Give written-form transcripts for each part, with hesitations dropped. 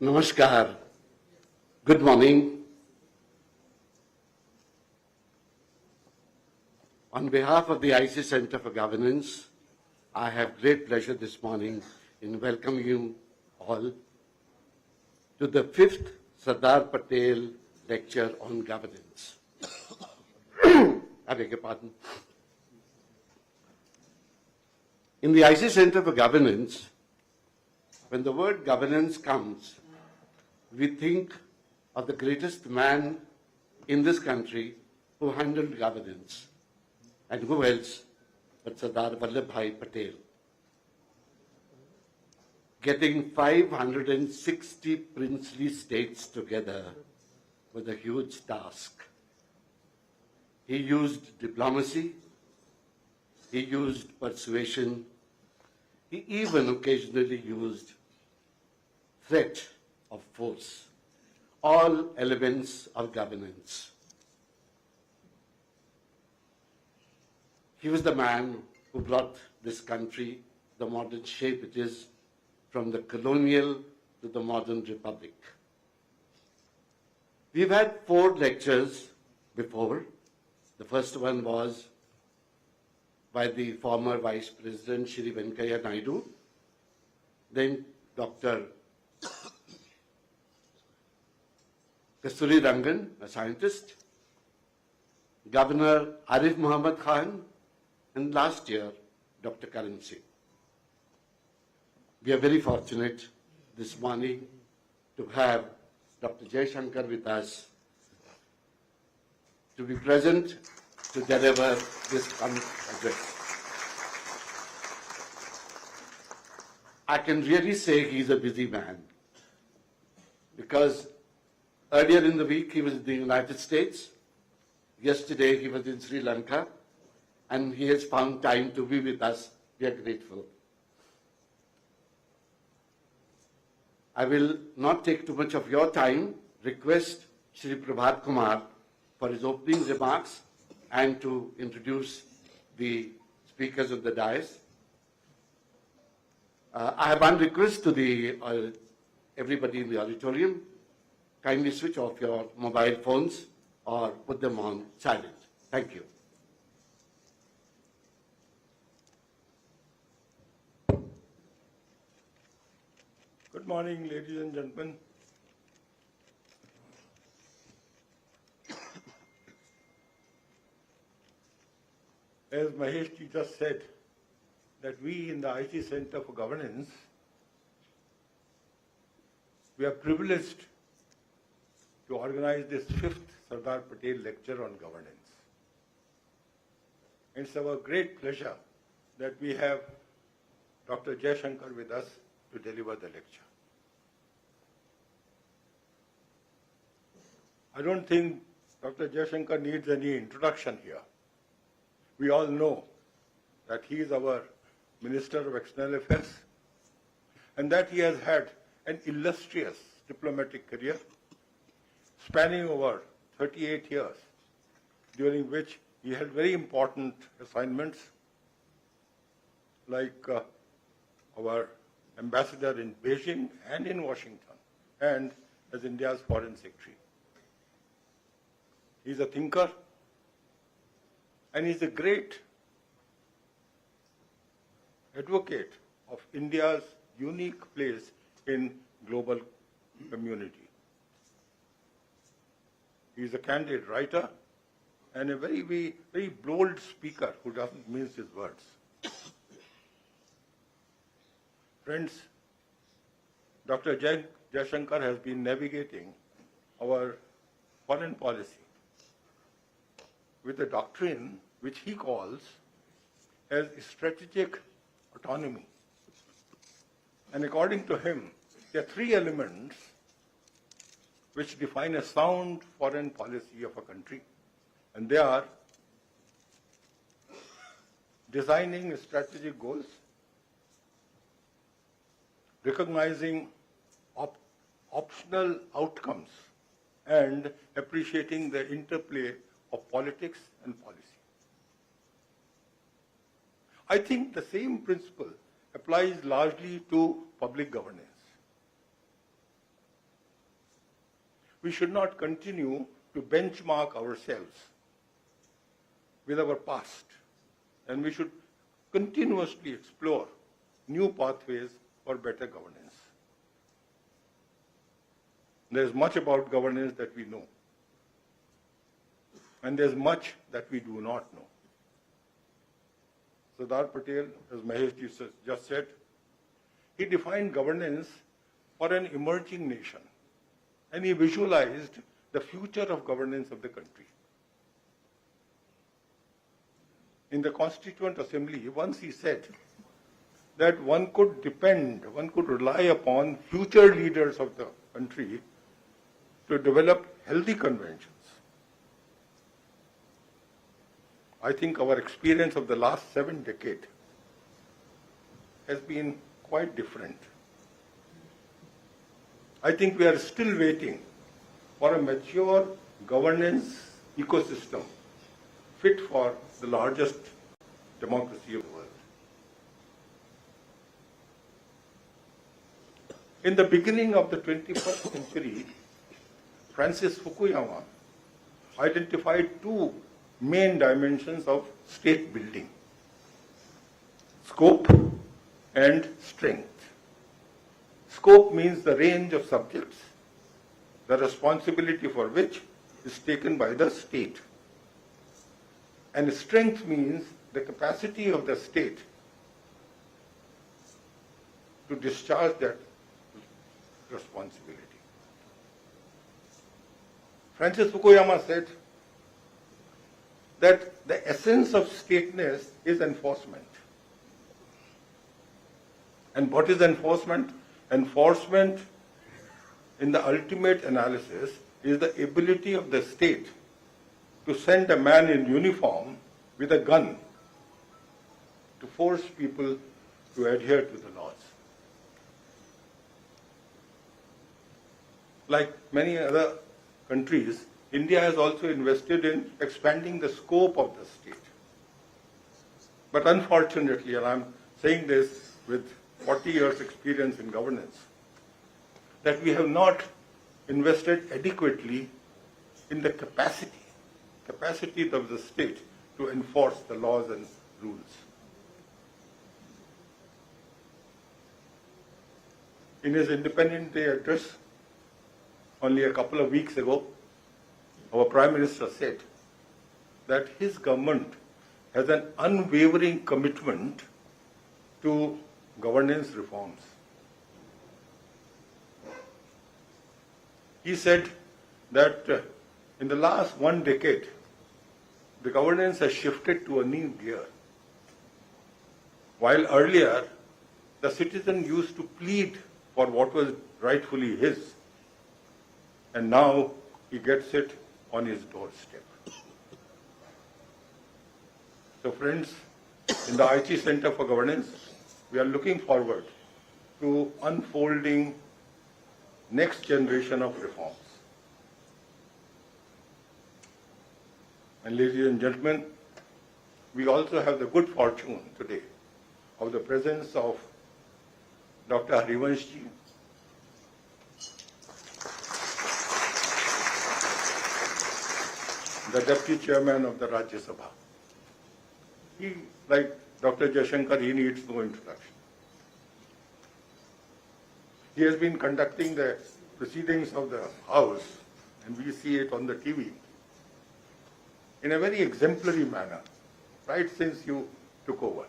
Namaskar. Good morning. On behalf of the IC Center for Governance, I have great pleasure this morning in welcoming you all to the 5th Sardar Patel lecture on governance. I beg your pardon. In the IC Center for Governance, when the word governance comes, we think of the greatest man in this country who handled governance. And who else but Sardar Vallabhbhai Patel? Getting 560 princely states together was a huge task. He used diplomacy, he used persuasion, he even occasionally used threat of force, all elements of governance. He was the man who brought this country the modern shape it is, from the colonial to the modern republic. We've had 4 lectures before. The first one was by the former Vice President, Shri Venkaiah Naidu, then Dr. Kasturi Rangan, a scientist, Governor Arif Muhammad Khan, and last year, Dr. Karan Singh. We are very fortunate this morning to have Dr. Jaishankar with us to be present to deliver this address. I can really say he's a busy man because earlier in the week he was in the United States, yesterday he was in Sri Lanka, and he has found time to be with us. We are grateful. I will not take too much of your time. Request Shri Prabhat Kumar for his opening remarks and to introduce the speakers of the dais. I have one request to the everybody in the auditorium. Kindly switch off your mobile phones or put them on silent. Thank you. Good morning, ladies and gentlemen. As Mahesh ji just said, that we in the IC Center for Governance, we are privileged to organize this 5th Sardar Patel lecture on governance. It's our great pleasure that we have Dr. Jaishankar with us to deliver the lecture. I don't think Dr. Jaishankar needs any introduction here. We all know that he is our Minister of External Affairs and that he has had an illustrious diplomatic career spanning over 38 years, during which he held very important assignments like our ambassador in Beijing and in Washington, and as India's foreign secretary. He's a thinker, and he's a great advocate of India's unique place in global community. He's a candid writer and a very bold speaker who doesn't mince his words. Friends, Dr. Jaishankar has been navigating our foreign policy with a doctrine which he calls as strategic autonomy. And according to him, there are 3 elements which define a sound foreign policy of a country. And they are designing strategic goals, recognizing optional outcomes, and appreciating the interplay of politics and policy. I think the same principle applies largely to public governance. We should not continue to benchmark ourselves with our past, and we should continuously explore new pathways for better governance. There is much about governance that we know, and there's much that we do not know. Sardar Patel, as Mahesh just said, he defined governance for an emerging nation, and he visualized the future of governance of the country. In the Constituent Assembly, once he said that one could rely upon future leaders of the country to develop healthy conventions. I think our experience of the last 7 decades has been quite different. I think we are still waiting for a mature governance ecosystem fit for the largest democracy of the world. In the beginning of the 21st century, Francis Fukuyama identified 2 main dimensions of state building: scope and strength. Scope means the range of subjects, the responsibility for which is taken by the state. And strength means the capacity of the state to discharge that responsibility. Francis Fukuyama said that the essence of stateness is enforcement. And what is enforcement? Enforcement, in the ultimate analysis, is the ability of the state to send a man in uniform with a gun to force people to adhere to the laws. Like many other countries, India has also invested in expanding the scope of the state. But unfortunately, and I'm saying this with 40 years experience in governance, that we have not invested adequately in the capacity of the state to enforce the laws and rules. In his Independence Day address, only a couple of weeks ago, our Prime Minister said that his government has an unwavering commitment to governance reforms. He said that in the last 1 decade, the governance has shifted to a new gear. While earlier, the citizen used to plead for what was rightfully his, and now he gets it on his doorstep. So friends, in the IT Center for Governance, we are looking forward to unfolding next generation of reforms. And ladies and gentlemen, we also have the good fortune today of the presence of Dr. Harivanshji, the Deputy Chairman of the Rajya Sabha. He, like Dr. Jaishankar, he needs no introduction. He has been conducting the proceedings of the House, and we see it on the TV, in a very exemplary manner, right since you took over.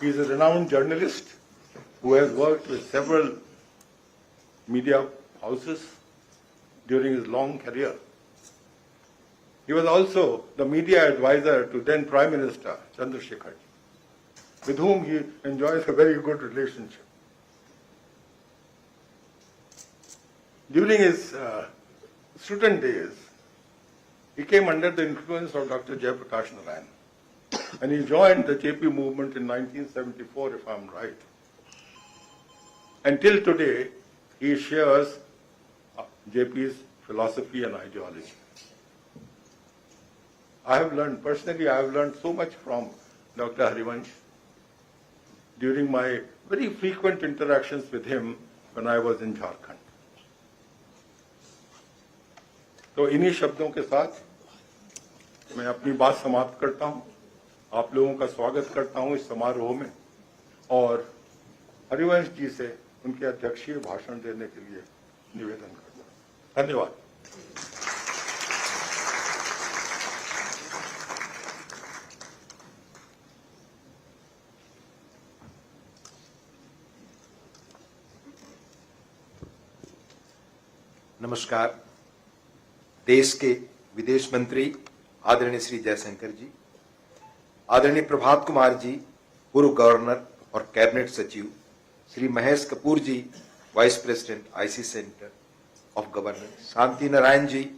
He is a renowned journalist who has worked with several media houses during his long career. He was also the media advisor to then Prime Minister Chandrasekhar, with whom he enjoys a very good relationship. During his student days, he came under the influence of Dr. Jayaprakash Narayan. And he joined the JP movement in 1974, if I'm right. Until today, he shares JP's philosophy and ideology. Personally, I have learned so much from Dr. Harivansh during my very frequent interactions with him when I was in Jharkhand. तो इन्हीं शब्दों के साथ मैं अपनी बात समाप्त करता हूं। आप लोगों का स्वागत करता हूं इस समारोह में और हरिवंश जी से उनके अध्यक्षीय भाषण देने के लिए निवेदन करता हूं। धन्यवाद। नमस्कार। देश के विदेश मंत्री आदरणीय श्री जयशंकर जी, आदरणीय प्रभात कुमार जी, पूर्व गवर्नर और कैबिनेट सचिव, Shri Mahesh Kapoor ji, vice president IC centre of governance, Shanti Narayan ji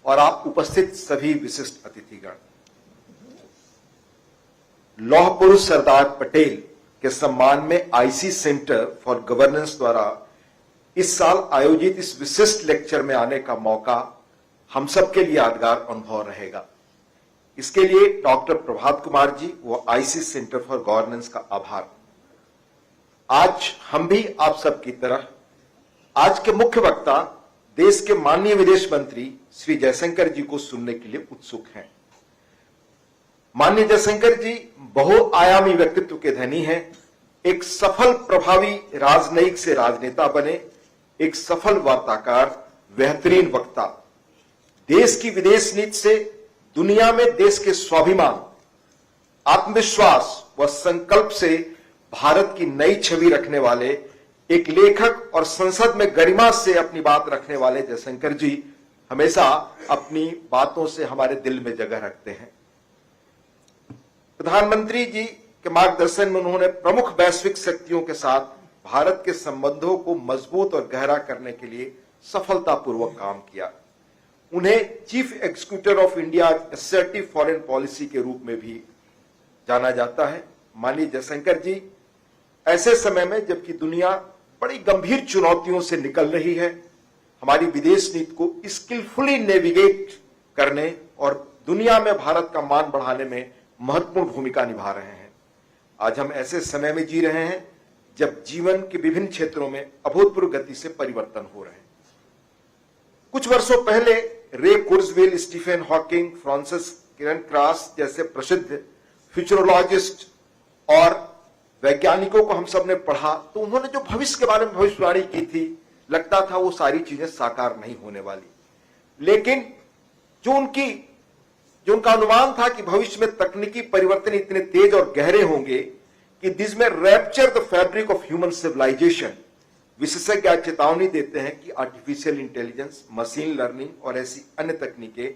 और आप उपस्थित सभी विशिष्ट अतिथिगण, लौह पुरुष सरदार पटेल के सम्मान में आईसी सेंटर फॉर गवर्नेंस द्वारा इस साल आयोजित इस विशिष्ट लेक्चर में आने का मौका हम सबके लिए यादगार अनुभव रहेगा। इसके लिए डॉक्टर प्रभात कुमार जी व आईसी सेंटर फॉर गवर्नेंस का आभार। आज हम भी आप सबकी तरह आज के मुख्य वक्ता देश के माननीय विदेश मंत्री श्री जयशंकर जी को सुनने के लिए उत्सुक हैं। माननीय जयशंकर जी बहुआयामी व्यक्तित्व के धनी हैं। एक सफल प्रभावी राजनयिक से राजनेता बने, एक सफल वार्ताकार, बेहतरीन वक्ता, देश की विदेश नीति से दुनिया में देश के स्वाभिमान, आत्मविश्वास व संकल्प से भारत की नई छवि रखने वाले एक लेखक और संसद में गरिमा से अपनी बात रखने वाले जयशंकर जी हमेशा अपनी बातों से हमारे दिल में जगह रखते हैं। प्रधानमंत्री जी के मार्गदर्शन में उन्होंने प्रमुख वैश्विक शक्तियों के साथ भारत के संबंधों को मजबूत और गहरा करने के लिए सफलतापूर्वक काम किया। उन्हें chief executive of India assertive foreign policy के रूप में भी जाना जाता है। माननीय जयशंकर जी, ऐसे समय में जबकि दुनिया बड़ी गंभीर चुनौतियों से निकल रही है, हमारी विदेश नीति को स्किलफुली नेविगेट करने और दुनिया में भारत का मान बढ़ाने में महत्वपूर्ण भूमिका निभा रहे हैं। आज हम ऐसे समय में जी रहे हैं जब जीवन के विभिन्न क्षेत्रों में अभूतपूर्व गति से परिवर्तन हो रहे हैं। कुछ वर्षों पहले रे कुर्जवेल, स्टीफन हॉकिंग, फ्रांसिस किरण क्रॉस जैसे प्रसिद्ध फ्यूचरोलॉजिस्ट और वैज्ञानिकों को हम सब ने पढ़ा तो उन्होंने जो भविष्य के बारे में भविष्यवाणी की थी, लगता था वो सारी चीजें साकार नहीं होने वाली। लेकिन जो उनका अनुमान था कि भविष्य में तकनीकी परिवर्तन इतने तेज और गहरे होंगे कि this may rupture the fabric of human civilization. विशेषज्ञ चेतावनी देते हैं कि आर्टिफिशियल इंटेलिजेंस, मशीन लर्निंग और ऐसी अन्य तकनीकें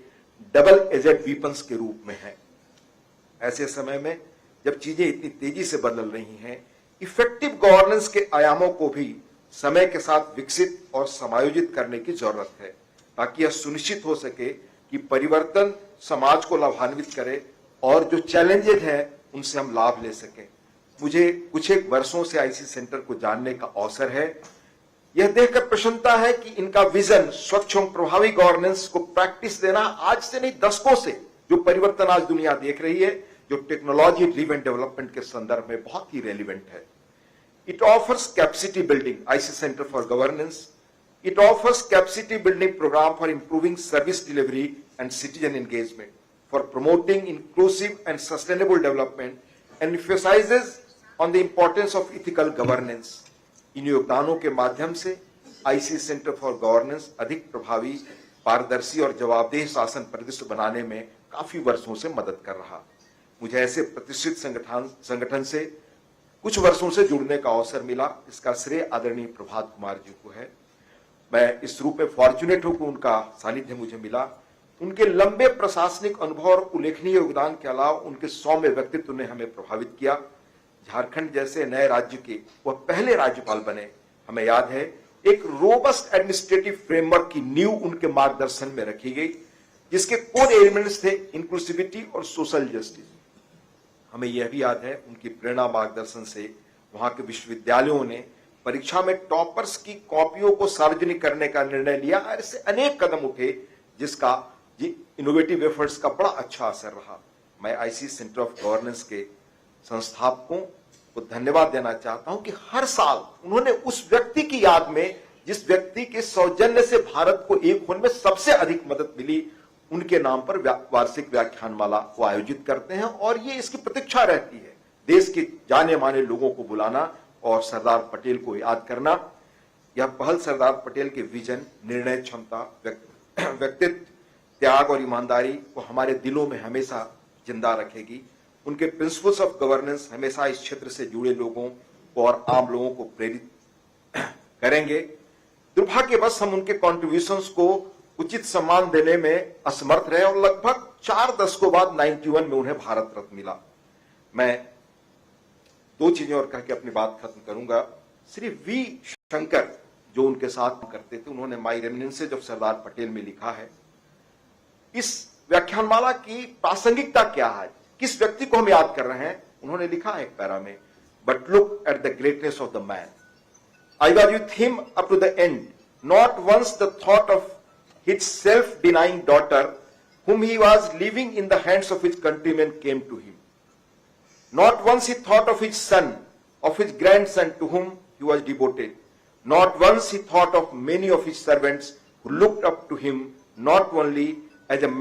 डबल एजेड वीपन्स के रूप में हैं। ऐसे समय में जब चीजें इतनी तेजी से बदल रही हैं, इफेक्टिव गवर्नेंस के आयामों को भी समय के साथ विकसित और समायोजित करने की जरूरत है ताकि यह सुनिश्चित हो सके कि परिवर्तन समाज को लाभान्वित करे और जो चैलेंजेस हैं उनसे हम लाभ ले सकें। मुझे कुछ एक वर्षों से आईसी सेंटर को जानने का अवसर है। यह देखकर प्रसन्नता है कि इनका विजन स्वच्छ और प्रभावी गवर्नेंस को प्रैक्टिस देना आज से नहीं, दशकों से जो परिवर्तन आज दुनिया देख रही है, जो टेक्नोलॉजी ड्रिवन डेवलपमेंट के संदर्भ में बहुत ही रेलिवेंट है। It offers capacity building, IC centre for governance, it offers capacity building program for improving service delivery and citizen engagement, for promoting inclusive and sustainable development, and emphasizes on the importance of ethical governance. इन योगदानों के माध्यम से IC centre for governance अधिक प्रभावी, पारदर्शी और जवाबदेह शासन परिदृश्य बनाने में काफी वर्षों से मदद कर रहा। मुझे ऐसे प्रतिष्ठित संगठन से कुछ वर्षों से जुड़ने का अवसर मिला। इसका श्रेय आदरणीय प्रभात कुमार जी को है। मैं इस रूप में फॉर्चुनेट हूं कि उनका सानिध्य मुझे मिला। उनके लंबे प्रशासनिक अनुभव और उल्लेखनीय योगदान के अलावा उनके सौम्य व्यक्तित्व ने हमें प्रभावित किया। झारखंड जैसे नए राज्य के वह पहले राज्यपाल बने। हमें याद है एक रोबस्ट एडमिनिस्ट्रेटिव फ्रेमवर्क की नींव उनके मार्गदर्शन में रखी गई। जिसके कोर एलिमेंट्स थे इंक्लूसिविटी और सोशल जस्टिस। हमें यह भी याद है उनकी प्रेरणा मार्गदर्शन से वहां के विश्वविद्यालयों ने परीक्षा में टॉपर्स की कॉपियों को सार्वजनिक करने का निर्णय लिया और ऐसे अनेक कदम उठे जिसका इनोवेटिव एफर्ट्स का बड़ा अच्छा असर रहा। मैं आईसी सेंटर ऑफ गवर्नेंस के संस्थापकों को धन्यवाद देना चाहता हूं कि हर साल उन्होंने उस व्यक्ति की याद में जिस व्यक्ति के सौजन्य से भारत को एक होने में सबसे अधिक मदद मिली, उनके नाम पर वार्षिक व्याख्यानमाला को आयोजित करते हैं और ये इसकी प्रतीक्षा रहती है देश के जाने माने लोगों को बुलाना और सरदार पटेल को याद करना। यह पहल सरदार पटेल के विजन, निर्णय क्षमता, व्यक्तित्व, त्याग और ईमानदारी को हमारे दिलों में हमेशा जिंदा रखेगी। उनके प्रिंसिपल्स ऑफ गवर्नेंस हमेशा इस क्षेत्र से जुड़े लोगों और आम लोगों को प्रेरित करेंगे। दुर्भाग्यवश हम उनके कॉन्ट्रीब्यूशंस को उचित सम्मान देने में असमर्थ रहे और लगभग 4 दशकों बाद 91 में उन्हें भारत रत्न मिला। मैं 2 चीजें और कह के अपनी बात खत्म करूंगा। श्री वी शंकर जो उनके साथ करते थे, उन्होंने माई रेमिनेंसेज ऑफ सरदार पटेल में लिखा है, इस व्याख्यानमाला की प्रासंगिकता क्या है, किस व्यक्ति को हम याद कर रहे हैं। उन्होंने लिखा है एक पैरा में, but look at the greatness of the man. I was with him up to the end. Not once the thought of his self-denying daughter, whom he was leaving in the hands of his countrymen, came to him. Not once he thought of his son, of his grandson to whom he was devoted. Not once he thought of many of his servants who looked up to him, not only as a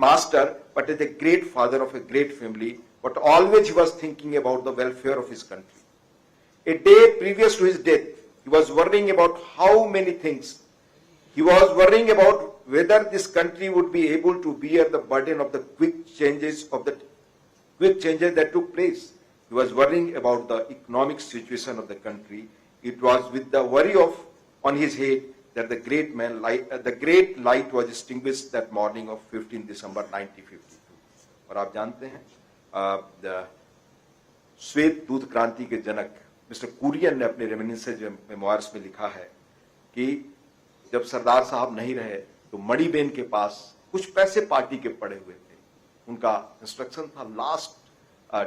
master, but as a great father of a great family, but always he was thinking about the welfare of his country. A day previous to his death, he was worrying about how many things. He was worrying about whether this country would be able to bear the burden of the quick changes that took place. He was worrying about the economic situation of the country. It was with the worry on his head that the great light was extinguished that morning of 15 December 1952. और आप जानते हैं श्वेत दूत क्रांति के जनक mister Kurien ने अपने रेमिनिसेंस मेमोइर्स में लिखा है कि जब सरदार साहब नहीं रहे तो मणिबेन के पास कुछ पैसे पार्टी के पड़े हुए थे। उनका इंस्ट्रक्शन था लास्ट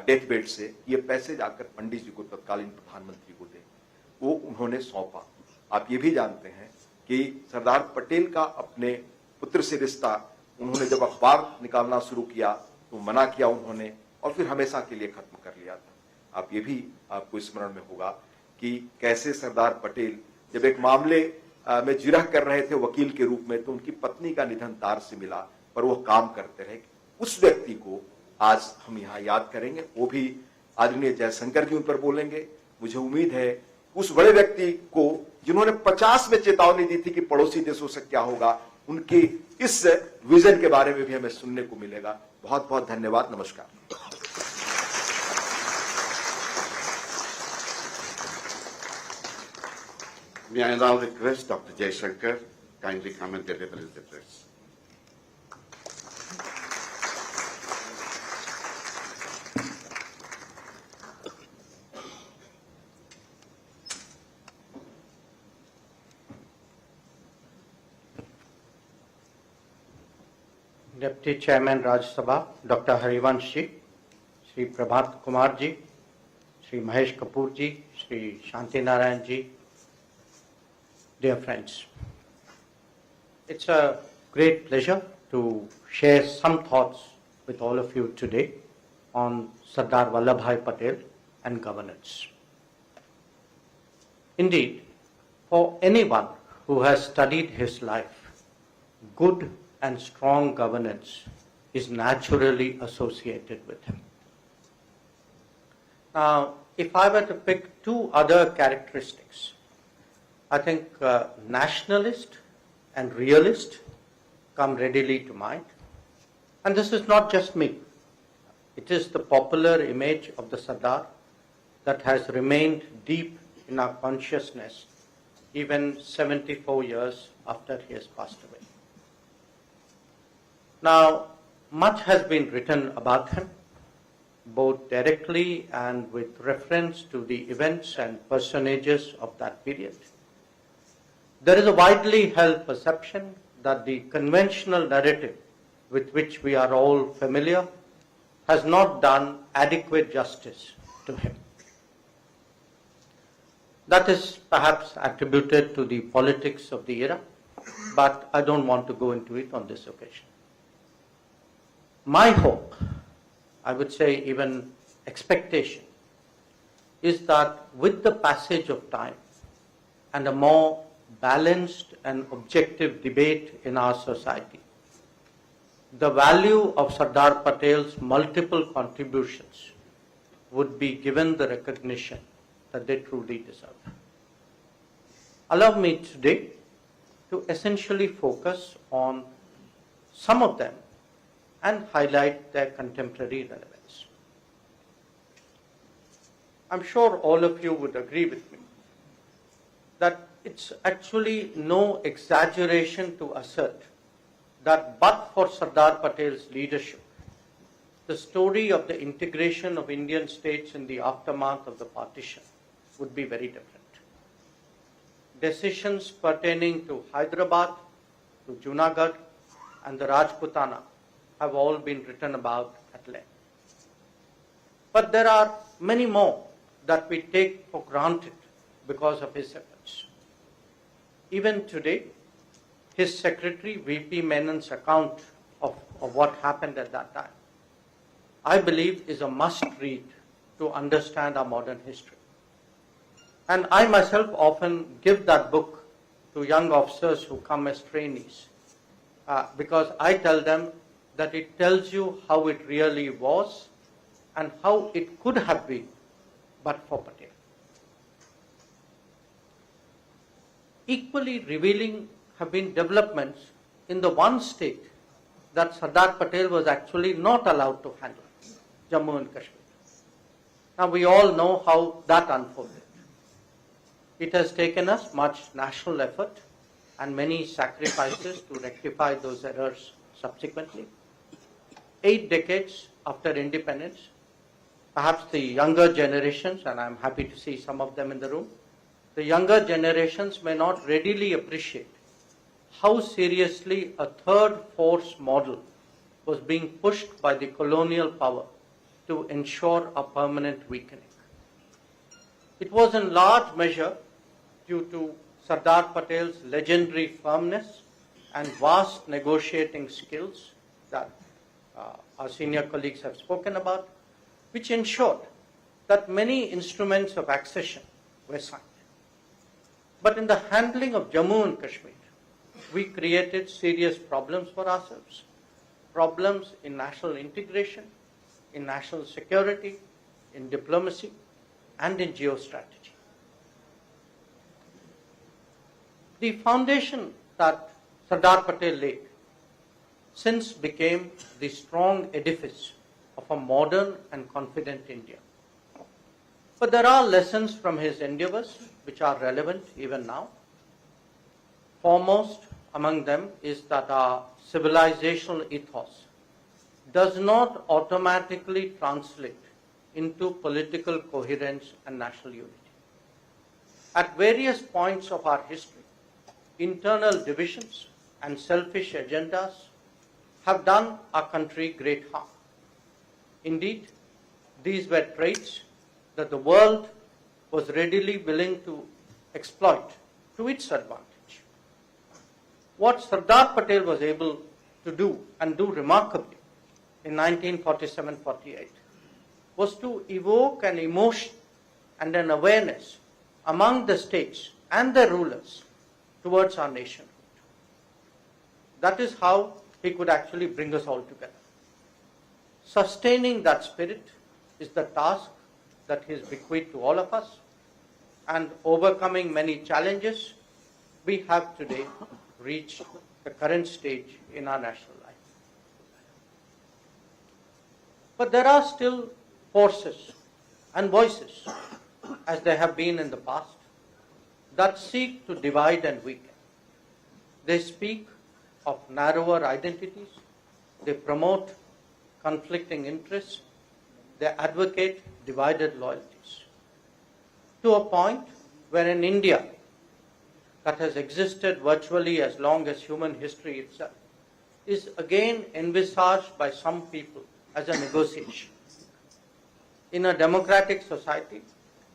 डेथ बेड से ये पैसे जाकर पंडित जी को, तत्कालीन प्रधानमंत्री को दे। वो उन्होंने सौंपा। आप ये भी जानते हैं कि सरदार पटेल का अपने पुत्र से रिश्ता उन्होंने जब अखबार निकालना शुरू किया तो मना किया उन्होंने और फिर हमेशा के लिए खत्म कर लिया था। आप ये भी आपको स्मरण में होगा कि कैसे सरदार पटेल जब एक मामले में जिरह कर रहे थे वकील के रूप में तो उनकी पत्नी का निधन तार से मिला, पर वो काम करते रहे। उस व्यक्ति को आज हम यहाँ याद करेंगे, वो भी आदरणीय जयशंकर जी उन पर बोलेंगे। मुझे उम्मीद है उस बड़े व्यक्ति को जिन्होंने 50 में चेतावनी दी थी कि पड़ोसी देशों से क्या होगा, उनके इस विजन के बारे में भी हमें सुनने को मिलेगा। बहुत बहुत धन्यवाद। नमस्कार। May I now request Dr. Jaishankar kindly come and deliver his address. Deputy Chairman Rajya Sabha, Dr. Harivansh ji, Shri Prabhat Kumar ji, Shri Mahesh Kapoor ji, Shri Shanti Narayan ji, dear friends, it's a great pleasure to share some thoughts with all of you today on Sardar Vallabhbhai Patel and governance. Indeed, for anyone who has studied his life, good and strong governance is naturally associated with him. Now, if I were to pick 2 other characteristics, I think nationalist and realist come readily to mind. And this is not just me. It is the popular image of the Sardar that has remained deep in our consciousness even 74 years after he has passed away. Now, much has been written about him, both directly and with reference to the events and personages of that period. There is a widely held perception that the conventional narrative with which we are all familiar, has not done adequate justice to him. That is perhaps attributed to the politics of the era, but I don't want to go into it on this occasion. My hope, I would say even expectation, is that with the passage of time and a more balanced and objective debate in our society, the value of Sardar Patel's multiple contributions would be given the recognition that they truly deserve. Allow me today to essentially focus on some of them and highlight their contemporary relevance. I'm sure all of you would agree with me that it's actually no exaggeration to assert that but for Sardar Patel's leadership, the story of the integration of Indian states in the aftermath of the partition would be very different. Decisions pertaining to Hyderabad, to Junagadh, and the Rajputana have all been written about at length. But there are many more that we take for granted because of his efforts. Even today, his secretary, V.P. Menon's account of what happened at that time, I believe is a must read to understand our modern history. And I myself often give that book to young officers who come as trainees because I tell them that it tells you how it really was and how it could have been but for Patel. Equally revealing have been developments in the one state that Sardar Patel was actually not allowed to handle, Jammu and Kashmir. Now we all know how that unfolded. It has taken us much national effort and many sacrifices to rectify those errors subsequently. 8 decades after independence, perhaps the younger generations, and I'm happy to see some of them in the room, the younger generations may not readily appreciate how seriously a third force model was being pushed by the colonial power to ensure a permanent weakening. It was in large measure due to Sardar Patel's legendary firmness and vast negotiating skills that our senior colleagues have spoken about, which ensured that many instruments of accession were signed. But in the handling of Jammu and Kashmir, we created serious problems for ourselves. Problems in national integration, in national security, in diplomacy, and in geostrategy. The foundation that Sardar Patel laid since became the strong edifice of a modern and confident India. But there are lessons from his endeavors which are relevant even now. Foremost among them is that our civilizational ethos does not automatically translate into political coherence and national unity. At various points of our history, internal divisions and selfish agendas have done our country great harm. Indeed, these were traits that the world was readily willing to exploit to its advantage. What Sardar Patel was able to do, and do remarkably, in 1947-48, was to evoke an emotion and an awareness among the states and their rulers towards our nationhood. That is how he could actually bring us all together. Sustaining that spirit is the task that he has bequeathed to all of us, and overcoming many challenges, we have today reached the current stage in our national life. But there are still forces and voices, as there have been in the past, that seek to divide and weaken. They speak of narrower identities, they promote conflicting interests, they advocate divided loyalties. To a point where in India, that has existed virtually as long as human history itself, is again envisaged by some people as a negotiation. In a democratic society,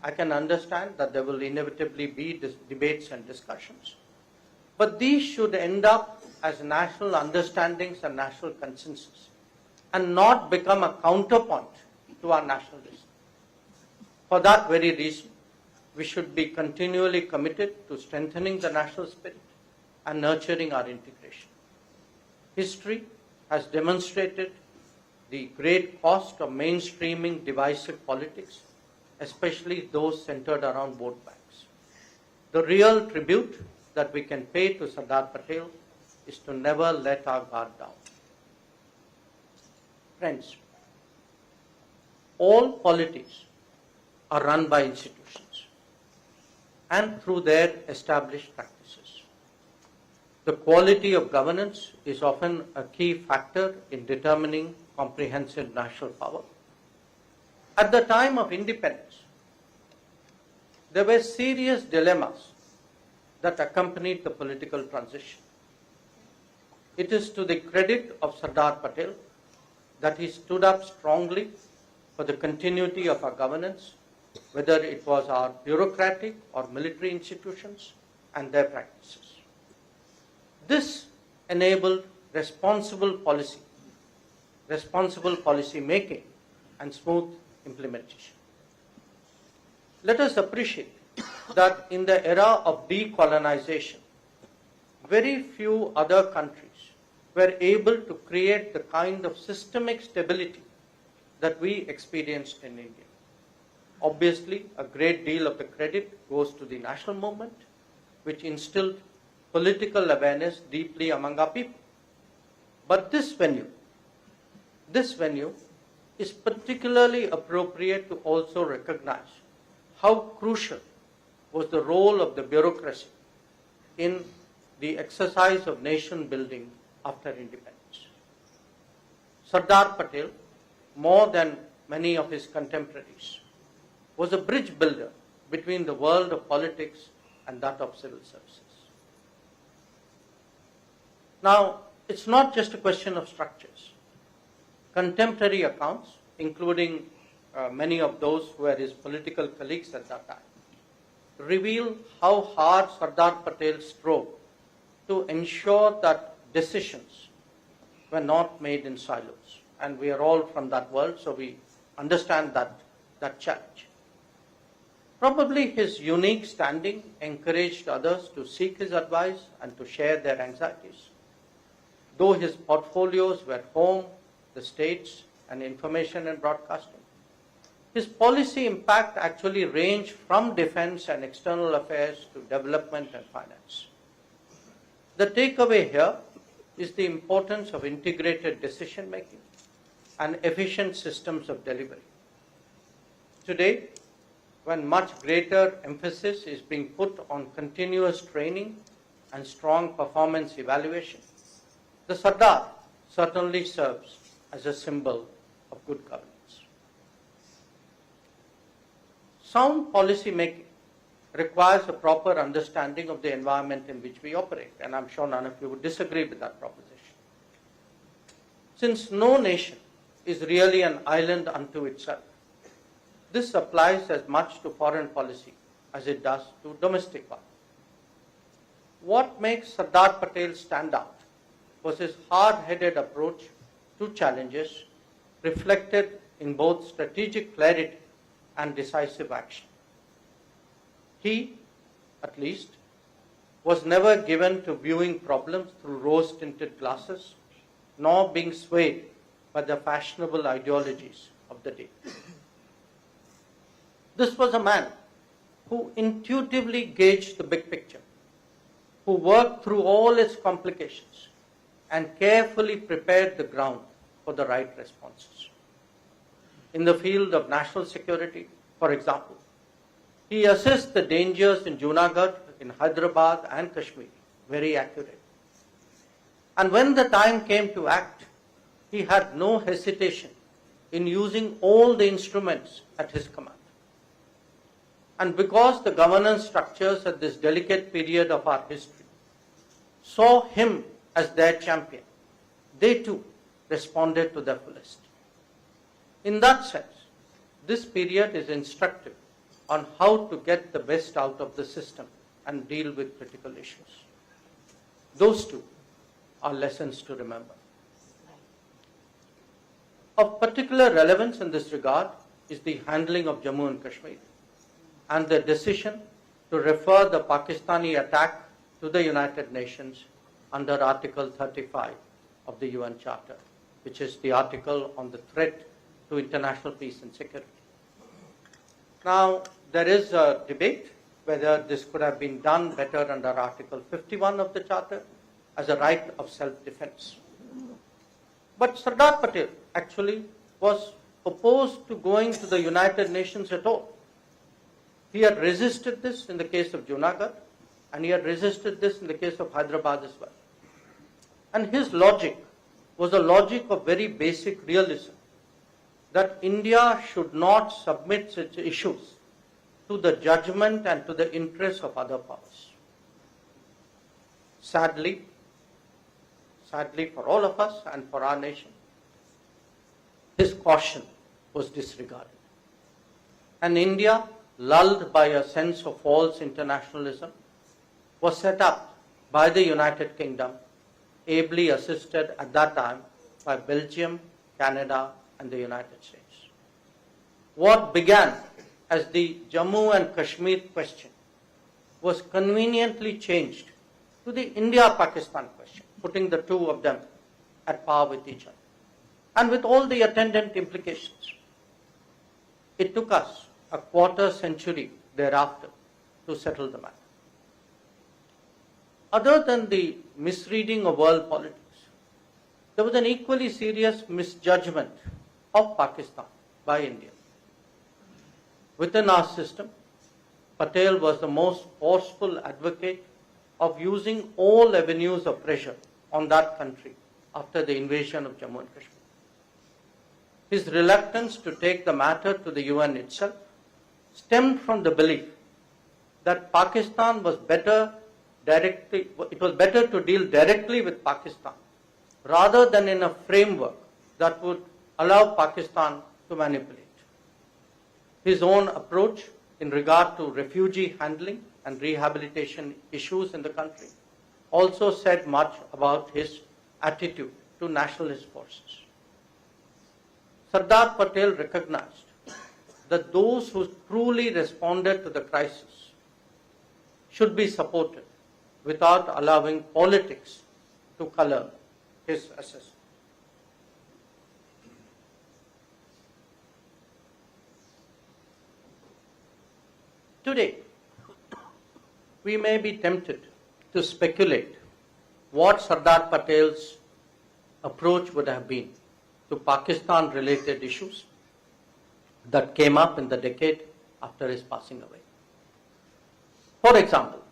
I can understand that there will inevitably be debates and discussions. But these should end up as national understandings and national consensus and not become a counterpoint to our nationalism. For that very reason, we should be continually committed to strengthening the national spirit and nurturing our integration. History has demonstrated the great cost of mainstreaming divisive politics, especially those centered around vote banks. The real tribute that we can pay to Sardar Patel is to never let our guard down. Friends, all polities are run by institutions and through their established practices. The quality of governance is often a key factor in determining comprehensive national power. At the time of independence, there were serious dilemmas that accompanied the political transition. It is to the credit of Sardar Patel that he stood up strongly for the continuity of our governance, whether it was our bureaucratic or military institutions and their practices. This enabled responsible policy making and smooth implementation. Let us appreciate that in the era of decolonization, very few other countries were able to create the kind of systemic stability that we experienced in India. Obviously, a great deal of the credit goes to the national movement, which instilled political awareness deeply among our people. But this venue is particularly appropriate to also recognize how crucial was the role of the bureaucracy in the exercise of nation building after independence. Sardar Patel, more than many of his contemporaries, was a bridge builder between the world of politics and that of civil services. Now, it's not just a question of structures. Contemporary accounts, including many of those who were his political colleagues at that time, reveal how hard Sardar Patel strove to ensure that decisions were not made in silos. And we are all from that world, so we understand that challenge. Probably his unique standing encouraged others to seek his advice and to share their anxieties. Though his portfolios were home, the states, and information and broadcasting, his policy impact actually ranged from defense and external affairs to development and finance. The takeaway here is the importance of integrated decision making and efficient systems of delivery. Today, when much greater emphasis is being put on continuous training and strong performance evaluation, the Sardar certainly serves as a symbol of good governance. Sound policy making requires a proper understanding of the environment in which we operate, and I'm sure none of you would disagree with that proposition. Since no nation is really an island unto itself, this applies as much to foreign policy as it does to domestic one. What makes Sardar Patel stand out was his hard-headed approach to challenges reflected in both strategic clarity and decisive action. He, at least, was never given to viewing problems through rose-tinted glasses, nor being swayed by the fashionable ideologies of the day. This was a man who intuitively gauged the big picture, who worked through all its complications and carefully prepared the ground for the right responses. In the field of national security, for example, he assessed the dangers in Junagadh, in Hyderabad and Kashmir very accurately. And when the time came to act, he had no hesitation in using all the instruments at his command. And because the governance structures at this delicate period of our history saw him as their champion, they too responded to the fullest. In that sense, this period is instructive on how to get the best out of the system and deal with critical issues. Those two are lessons to remember. Of particular relevance in this regard is the handling of Jammu and Kashmir and the decision to refer the Pakistani attack to the United Nations under Article 35 of the UN Charter, which is the article on the threat to international peace and security. Now, there is a debate whether this could have been done better under Article 51 of the Charter as a right of self-defense. But Sardar Patel actually was opposed to going to the United Nations at all. He had resisted this in the case of Junagadh, and he had resisted this in the case of Hyderabad as well. And his logic was a logic of very basic realism, that India should not submit such issues to the judgment and to the interests of other powers. Sadly for all of us and for our nation, his caution was disregarded. And India, lulled by a sense of false internationalism, was set up by the United Kingdom, ably assisted at that time by Belgium, Canada, and the United States. What began as the Jammu and Kashmir question was conveniently changed to the India-Pakistan question, putting the two of them at par with each other, and with all the attendant implications. It took us a quarter century thereafter to settle the matter. Other than the misreading of world politics, there was an equally serious misjudgment of Pakistan by India. Within our system, Patel was the most forceful advocate of using all avenues of pressure on that country after the invasion of Jammu and Kashmir. His reluctance to take the matter to the UN itself stemmed from the belief that Pakistan was better to deal directly with Pakistan rather than in a framework that would allow Pakistan to manipulate. His own approach in regard to refugee handling and rehabilitation issues in the country also said much about his attitude to nationalist forces. Sardar Patel recognized that those who truly responded to the crisis should be supported without allowing politics to color his assessment. Today, we may be tempted to speculate what Sardar Patel's approach would have been to Pakistan-related issues that came up in the decade after his passing away. For example,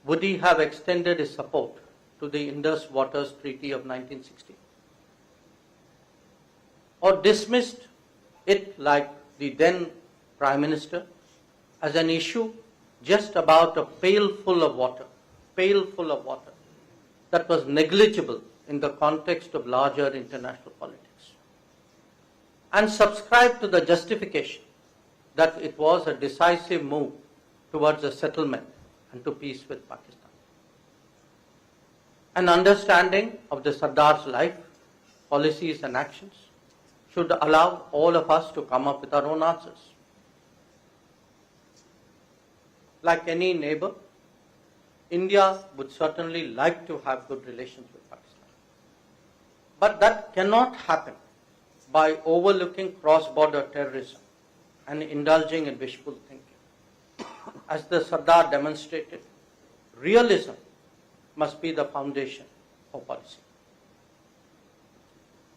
would he have extended his support to the Indus Waters Treaty of 1960? Or dismissed it like the then Prime Minister as an issue just about a pail full of water that was negligible in the context of larger international politics, and subscribed to the justification that it was a decisive move towards a settlement and to peace with Pakistan. An understanding of the Sardar's life, policies and actions should allow all of us to come up with our own answers. Like any neighbor, India would certainly like to have good relations with Pakistan. But that cannot happen by overlooking cross-border terrorism and indulging in wishful thinking. As the Sardar demonstrated, realism must be the foundation for policy.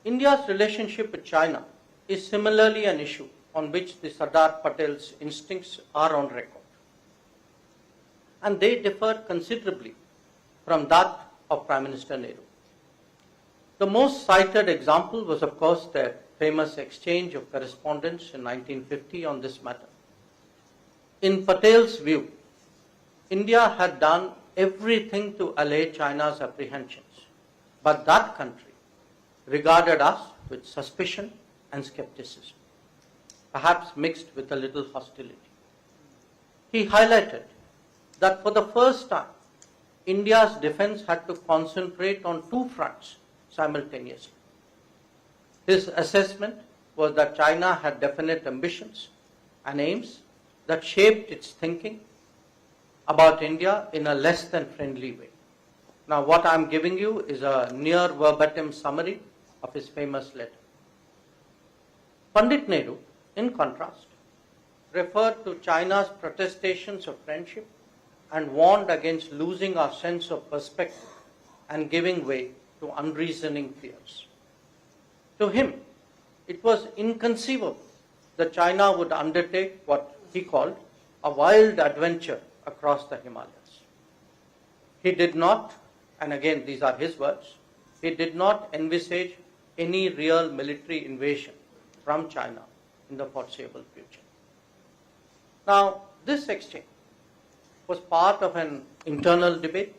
India's relationship with China is similarly an issue on which the Sardar Patel's instincts are on record. And they differ considerably from that of Prime Minister Nehru. The most cited example was, of course, their famous exchange of correspondence in 1950 on this matter. In Patel's view, India had done everything to allay China's apprehensions but that country regarded us with suspicion and skepticism, perhaps mixed with a little hostility. He highlighted that for the first time, India's defense had to concentrate on two fronts simultaneously. His assessment was that China had definite ambitions and aims that shaped its thinking about India in a less than friendly way. Now, what I'm giving you is a near verbatim summary of his famous letter. Pandit Nehru, in contrast, referred to China's protestations of friendship and warned against losing our sense of perspective and giving way to unreasoning fears. To him, it was inconceivable that China would undertake what he called a wild adventure across the Himalayas. He did not, and again these are his words, he did not envisage any real military invasion from China in the foreseeable future. Now, this exchange was part of an internal debate,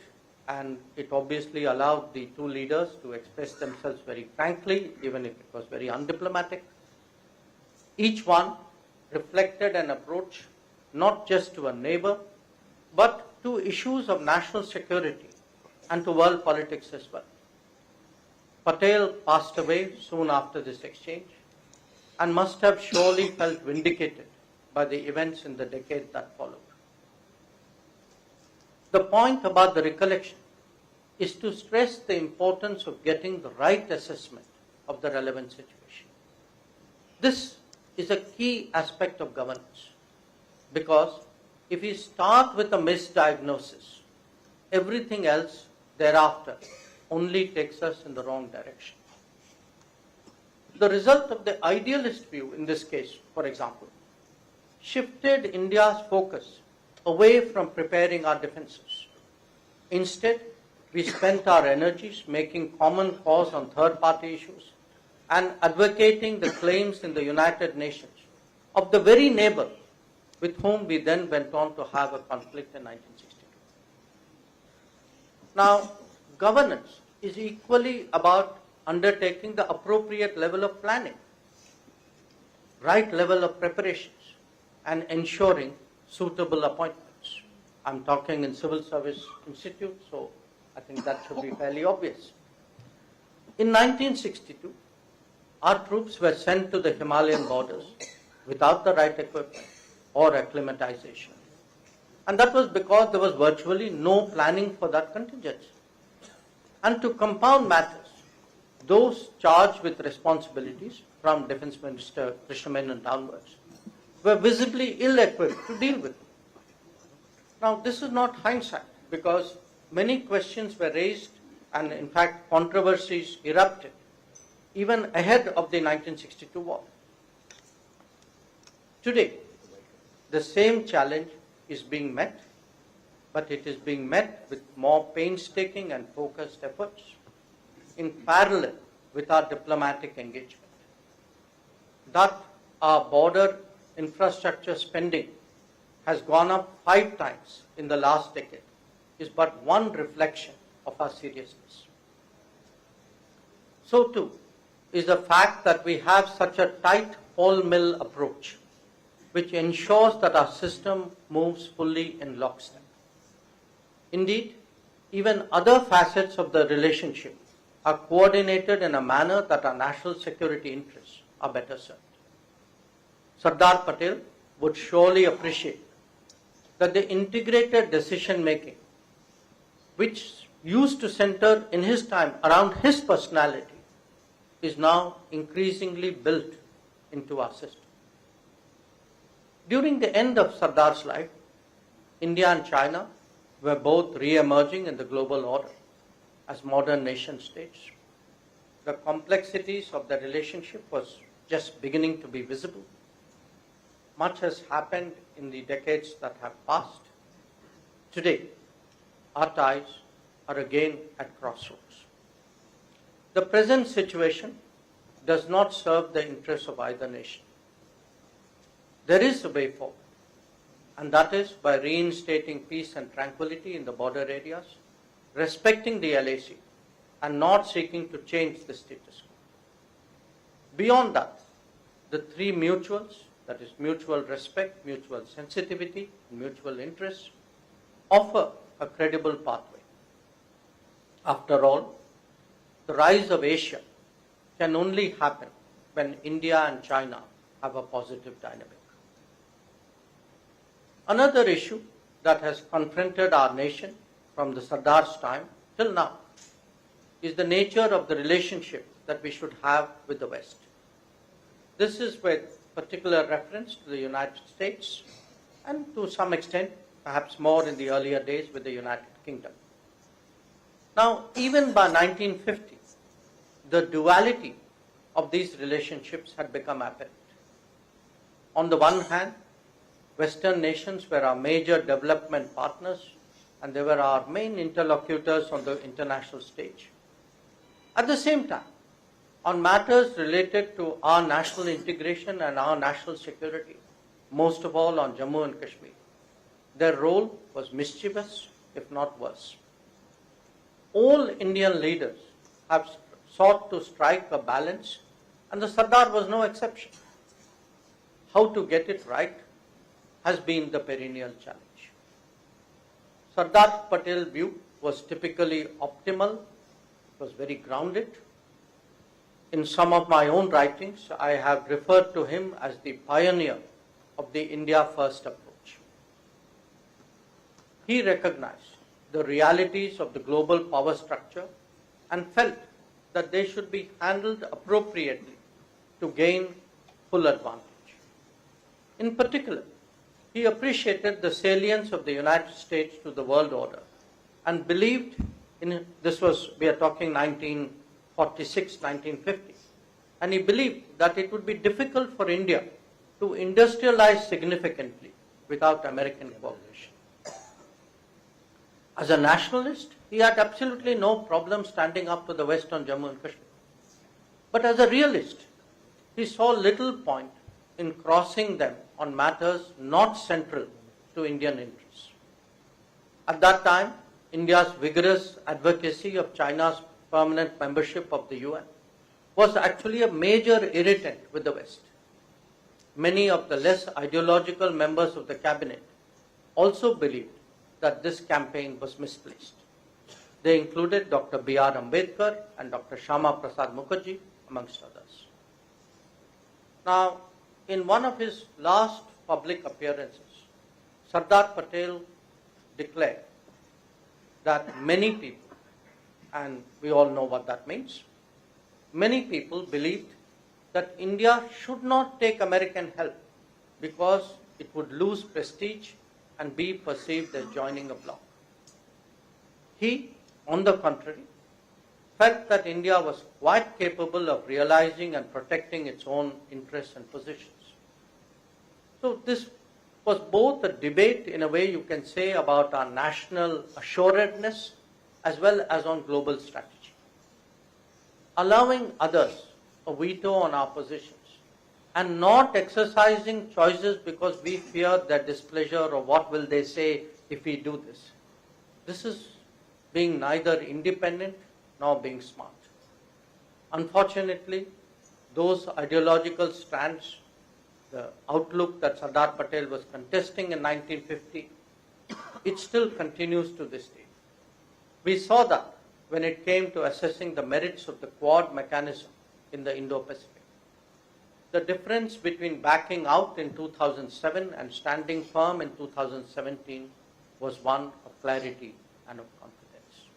and it obviously allowed the two leaders to express themselves very frankly, even if it was very undiplomatic. Each one reflected an approach not just to a neighbor, but to issues of national security and to world politics as well. Patel passed away soon after this exchange and must have surely felt vindicated by the events in the decade that followed. The point about the recollection is to stress the importance of getting the right assessment of the relevant situation. This is a key aspect of governance, because if we start with a misdiagnosis, everything else thereafter only takes us in the wrong direction. The result of the idealist view in this case, for example, shifted India's focus away from preparing our defenses. Instead, we spent our energies making common cause on third-party issues and advocating the claims in the United Nations of the very neighbor with whom we then went on to have a conflict in 1962. Now, governance is equally about undertaking the appropriate level of planning, right level of preparations, and ensuring suitable appointments. I'm talking in Civil Service Institute, so I think that should be fairly obvious. In 1962, our troops were sent to the Himalayan borders without the right equipment or acclimatization. And that was because there was virtually no planning for that contingency. And to compound matters, those charged with responsibilities from Defense Minister Krishna Menon downwards were visibly ill-equipped to deal with it. Now, this is not hindsight, because many questions were raised and, in fact, controversies erupted even ahead of the 1962 war. Today, the same challenge is being met, but it is being met with more painstaking and focused efforts in parallel with our diplomatic engagement. That our border infrastructure spending has gone up 5 times in the last decade is but one reflection of our seriousness. So too is the fact that we have such a tight whole mill approach, which ensures that our system moves fully in lockstep. Indeed, even other facets of the relationship are coordinated in a manner that our national security interests are better served. Sardar Patel would surely appreciate that the integrated decision making, which used to center in his time around his personality, is now increasingly built into our system. During the end of Sardar's life, India and China were both re-emerging in the global order as modern nation states. The complexities of the relationship was just beginning to be visible. Much has happened in the decades that have passed. Today, our ties are again at crossroads. The present situation does not serve the interests of either nation. There is a way forward, and that is by reinstating peace and tranquility in the border areas, respecting the LAC, and not seeking to change the status quo. Beyond that, the three mutuals, that is mutual respect, mutual sensitivity, and mutual interest, offer a credible pathway. After all, the rise of Asia can only happen when India and China have a positive dynamic. Another issue that has confronted our nation from the Sardar's time till now is the nature of the relationship that we should have with the West. This is with particular reference to the United States and to some extent, perhaps more in the earlier days, with the United Kingdom. Now, even by 1950, the duality of these relationships had become apparent. On the one hand, Western nations were our major development partners and they were our main interlocutors on the international stage. At the same time, on matters related to our national integration and our national security, most of all on Jammu and Kashmir, their role was mischievous, if not worse. All Indian leaders have sought to strike a balance, and the Sardar was no exception. How to get it right has been the perennial challenge. Sardar Patel's view was typically optimal, it was very grounded. In some of my own writings, I have referred to him as the pioneer of the India First approach. He recognized the realities of the global power structure and felt that they should be handled appropriately to gain full advantage. In particular, he appreciated the salience of the United States to the world order and believed in, we are talking 1946, 1950, and he believed that it would be difficult for India to industrialize significantly without American cooperation. As a nationalist, he had absolutely no problem standing up to the West on Jammu and Kashmir. But as a realist, he saw little point in crossing them on matters not central to Indian interests. At that time, India's vigorous advocacy of China's permanent membership of the UN was actually a major irritant with the West. Many of the less ideological members of the cabinet also believed that this campaign was misplaced. They included Dr. B.R. Ambedkar and Dr. Shyama Prasad Mukherjee, amongst others. Now, in one of his last public appearances, Sardar Patel declared that many people, and we all know what that means, many people believed that India should not take American help because it would lose prestige and be perceived as joining a bloc. He, on the contrary, felt that India was quite capable of realizing and protecting its own interests and positions. So this was both a debate, in a way you can say, about our national assuredness as well as on global strategy. Allowing others a veto on our positions and not exercising choices because we fear their displeasure or what will they say if we do this. This is being neither independent nor being smart. Unfortunately, those ideological strands, the outlook that Sardar Patel was contesting in 1950, it still continues to this day. We saw that when it came to assessing the merits of the Quad mechanism in the Indo-Pacific. The difference between backing out in 2007 and standing firm in 2017 was one of clarity and of confidence.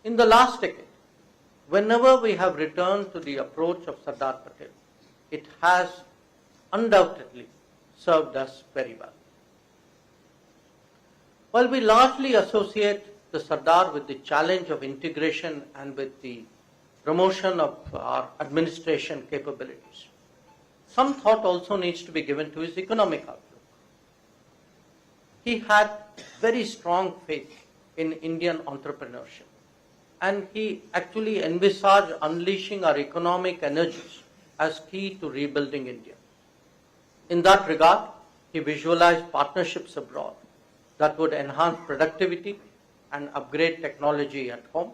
In the last decade, whenever we have returned to the approach of Sardar Patel, it has undoubtedly served us very well. While we largely associate the Sardar with the challenge of integration and with the promotion of our administration capabilities, some thought also needs to be given to his economic outlook. He had very strong faith in Indian entrepreneurship, and he actually envisaged unleashing our economic energies as key to rebuilding India. In that regard, he visualized partnerships abroad that would enhance productivity and upgrade technology at home.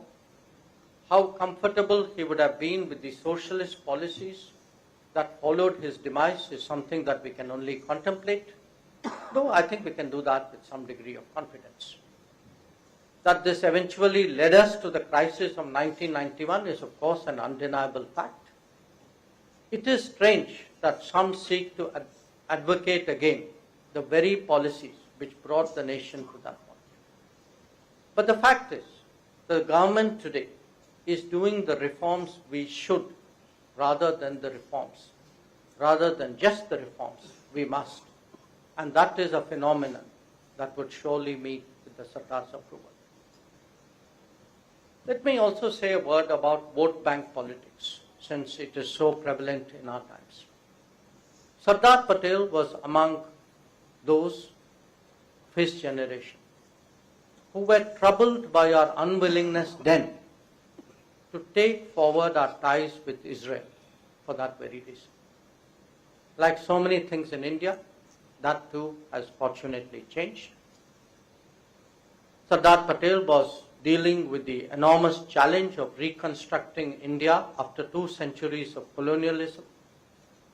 how comfortable he would have been with the socialist policies that followed his demise is something that we can only contemplate, though I think we can do that with some degree of confidence. That this eventually led us to the crisis of 1991 is of course an undeniable fact. It is strange that some seek to advocate again the very policies which brought the nation to that point. But the fact is, the government today is doing the reforms we should rather than just the reforms we must. And that is a phenomenon that would surely meet with the Sardar's approval. Let me also say a word about vote bank politics, since it is so prevalent in our times. Sardar Patel was among those of his generation who were troubled by our unwillingness then to take forward our ties with Israel for that very reason. Like so many things in India, that too has fortunately changed. Sardar Patel was dealing with the enormous challenge of reconstructing India after 2 centuries of colonialism.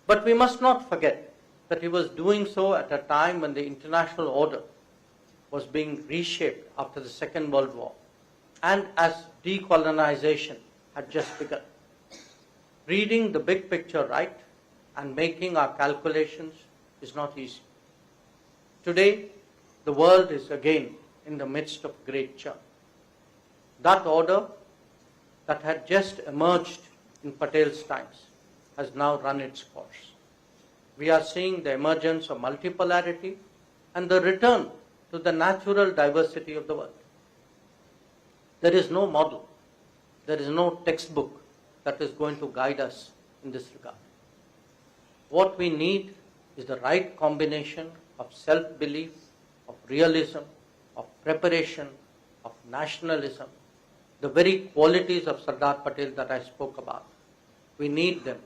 But we must not forget that he was doing so at a time when the international order was being reshaped after the Second World War and as decolonization had just begun. Reading the big picture right and making our calculations is not easy. Today, the world is again in the midst of great churn. That order that had just emerged in Patel's times has now run its course. We are seeing the emergence of multipolarity and the return to the natural diversity of the world. There is no model, there is no textbook that is going to guide us in this regard. What we need is the right combination of self-belief, of realism, of preparation, of nationalism, the very qualities of Sardar Patel that I spoke about. We need them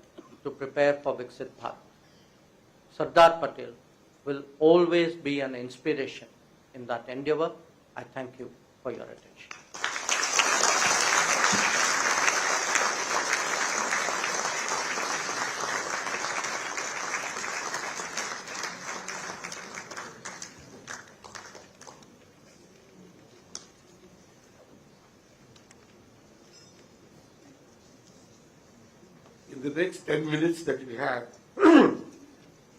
to prepare for Viksit Bharat. Sardar Patel will always be an inspiration in that endeavor. I thank you for your attention. In the next 10 minutes that we have,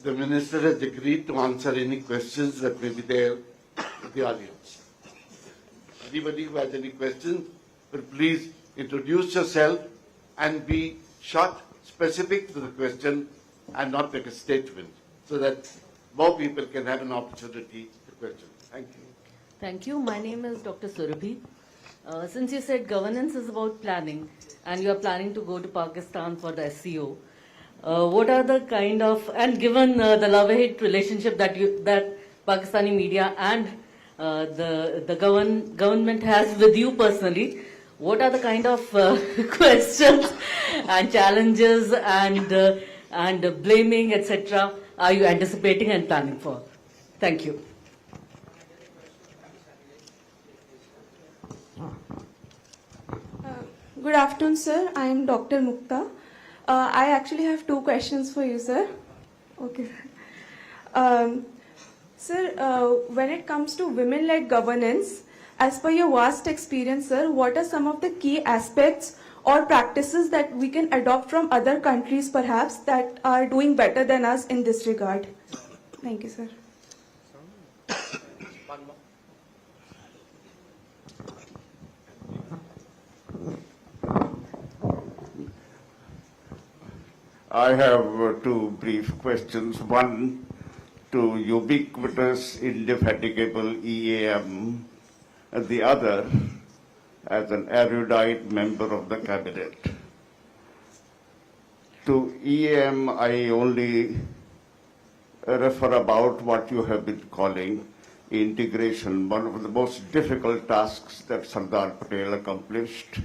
the Minister has agreed to answer any questions that may be there in the audience. Anybody who has any questions, will please introduce yourself and be short, specific to the question and not make a statement, so that more people can have an opportunity to question. Thank you. Thank you. My name is Dr. Surabhi. Since you said governance is about planning and you are planning to go to Pakistan for the SCO, what are the kind of, and given the love-hate relationship that Pakistani media and the government has with you personally, what are the kind of questions and challenges and blaming, etc., are you anticipating and planning for? Thank you. Good afternoon, sir. I am Dr. Mukta. I actually have 2 questions for you, sir. Okay. Sir, when it comes to women-led governance, as per your vast experience, sir, what are some of the key aspects or practices that we can adopt from other countries, perhaps, that are doing better than us in this regard? Thank you, sir. I have 2 brief questions. One to ubiquitous, indefatigable EAM, and the other as an erudite member of the cabinet. To EAM, I only refer about what you have been calling integration, one of the most difficult tasks that Sardar Patel accomplished.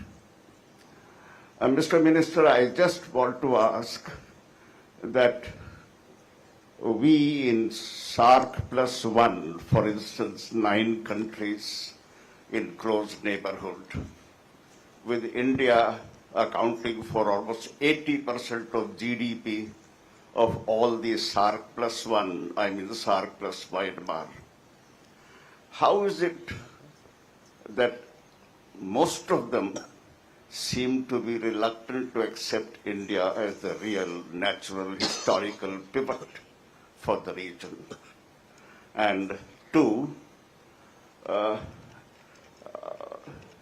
Mr. Minister, I just want to ask that we in SAARC+1, for instance, 9 countries in close neighborhood, with India accounting for almost 80% of GDP of all the SARC plus one, I mean the SARC plus Myanmar. How is it that most of them seem to be reluctant to accept India as the real, natural, historical pivot for the region? And two,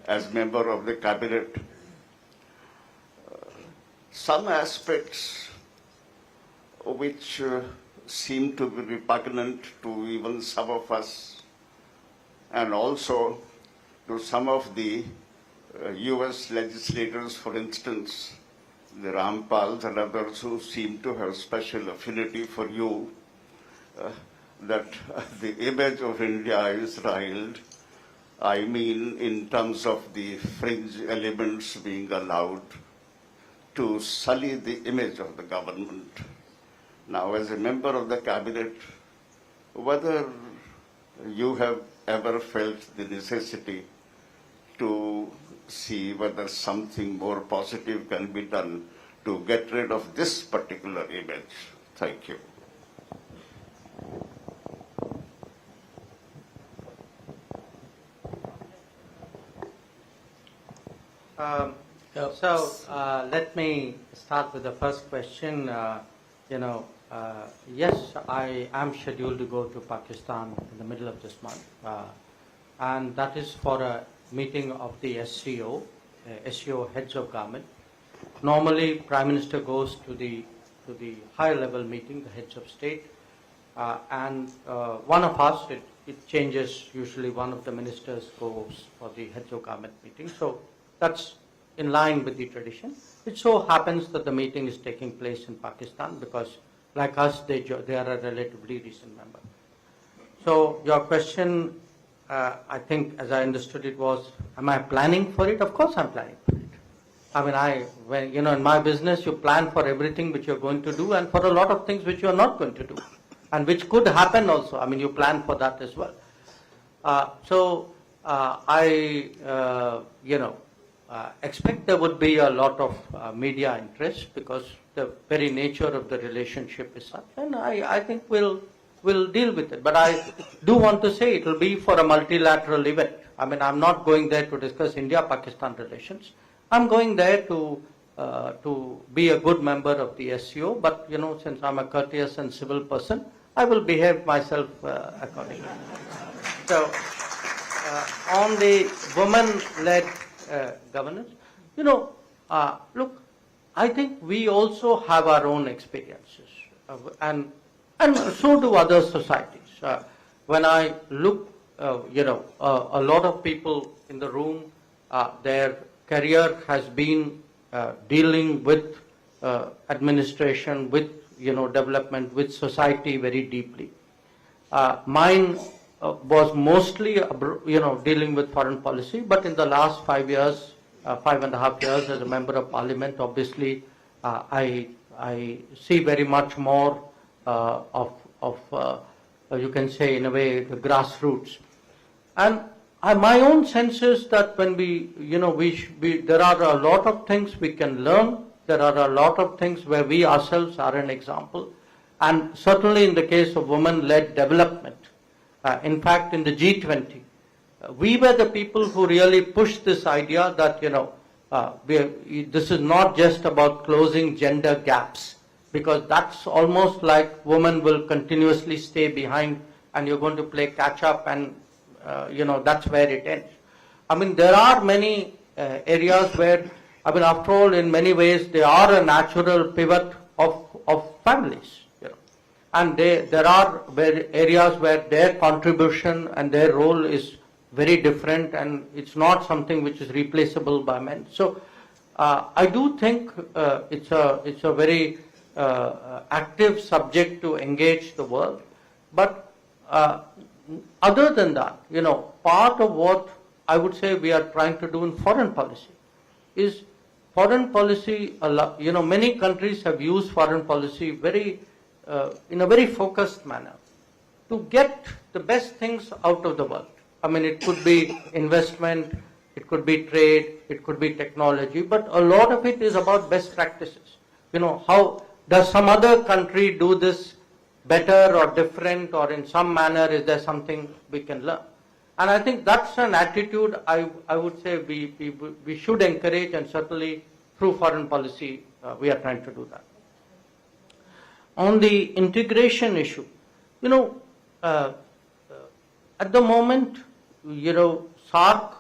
as member of the cabinet, some aspects which seem to be repugnant to even some of us, and also to some of the US legislators, for instance, the Rampals and others who seem to have special affinity for you, that the image of India is riled. I mean, in terms of the fringe elements being allowed to sully the image of the government. Now, as a member of the cabinet, whether you have ever felt the necessity to see whether something more positive can be done to get rid of this particular image. Thank you. Let me start with the first question. Yes, I am scheduled to go to Pakistan in the middle of this month, and that is for a meeting of the SCO heads of government. Normally, Prime Minister goes to the higher level meeting, the heads of state, and one of us, it changes. Usually, one of the ministers goes for the heads of government meeting. So that's in line with the tradition. It so happens that the meeting is taking place in Pakistan because, like us, they are a relatively recent member. So your question, I think, as I understood it, was, am I planning for it? Of course I'm planning for it. I mean, in my business, you plan for everything which you're going to do and for a lot of things which you're not going to do and which could happen also. I mean, you plan for that as well. Expect there would be a lot of media interest because the very nature of the relationship is such, and I think we'll deal with it. But I do want to say it will be for a multilateral event. I mean, I'm not going there to discuss India-Pakistan relations. I'm going there to be a good member of the SCO, but since I'm a courteous and civil person, I will behave myself accordingly. So, on the women-led governance, look, I think we also have our own experiences, and so do other societies. When I look, a lot of people in the room, their career has been dealing with administration, with development, with society very deeply. Mine was mostly dealing with foreign policy, but in the last 5 years, 5.5 years as a member of parliament, obviously I see very much more of you can say in a way the grassroots. And my own sense is that when there are a lot of things we can learn. There are a lot of things where we ourselves are an example. And certainly in the case of women-led development, in fact in the G20, we were the people who really pushed this idea that, this is not just about closing gender gaps, because that's almost like women will continuously stay behind and you're going to play catch up and, that's where it ends. I mean, there are many areas where, after all, in many ways, they are a natural pivot of families. And there are areas where their contribution and their role is very different, and it's not something which is replaceable by men. So I do think it's a very active subject to engage the world. But other than that, part of what I would say we are trying to do in foreign policy is foreign policy. Many countries have used foreign policy in a very focused manner to get the best things out of the world. I mean, it could be investment, it could be trade, it could be technology, but a lot of it is about best practices. How does some other country do this better or different, or in some manner is there something we can learn? And I think that's an attitude I would say we should encourage, and certainly through foreign policy we are trying to do that. On the integration issue, at the moment, SARC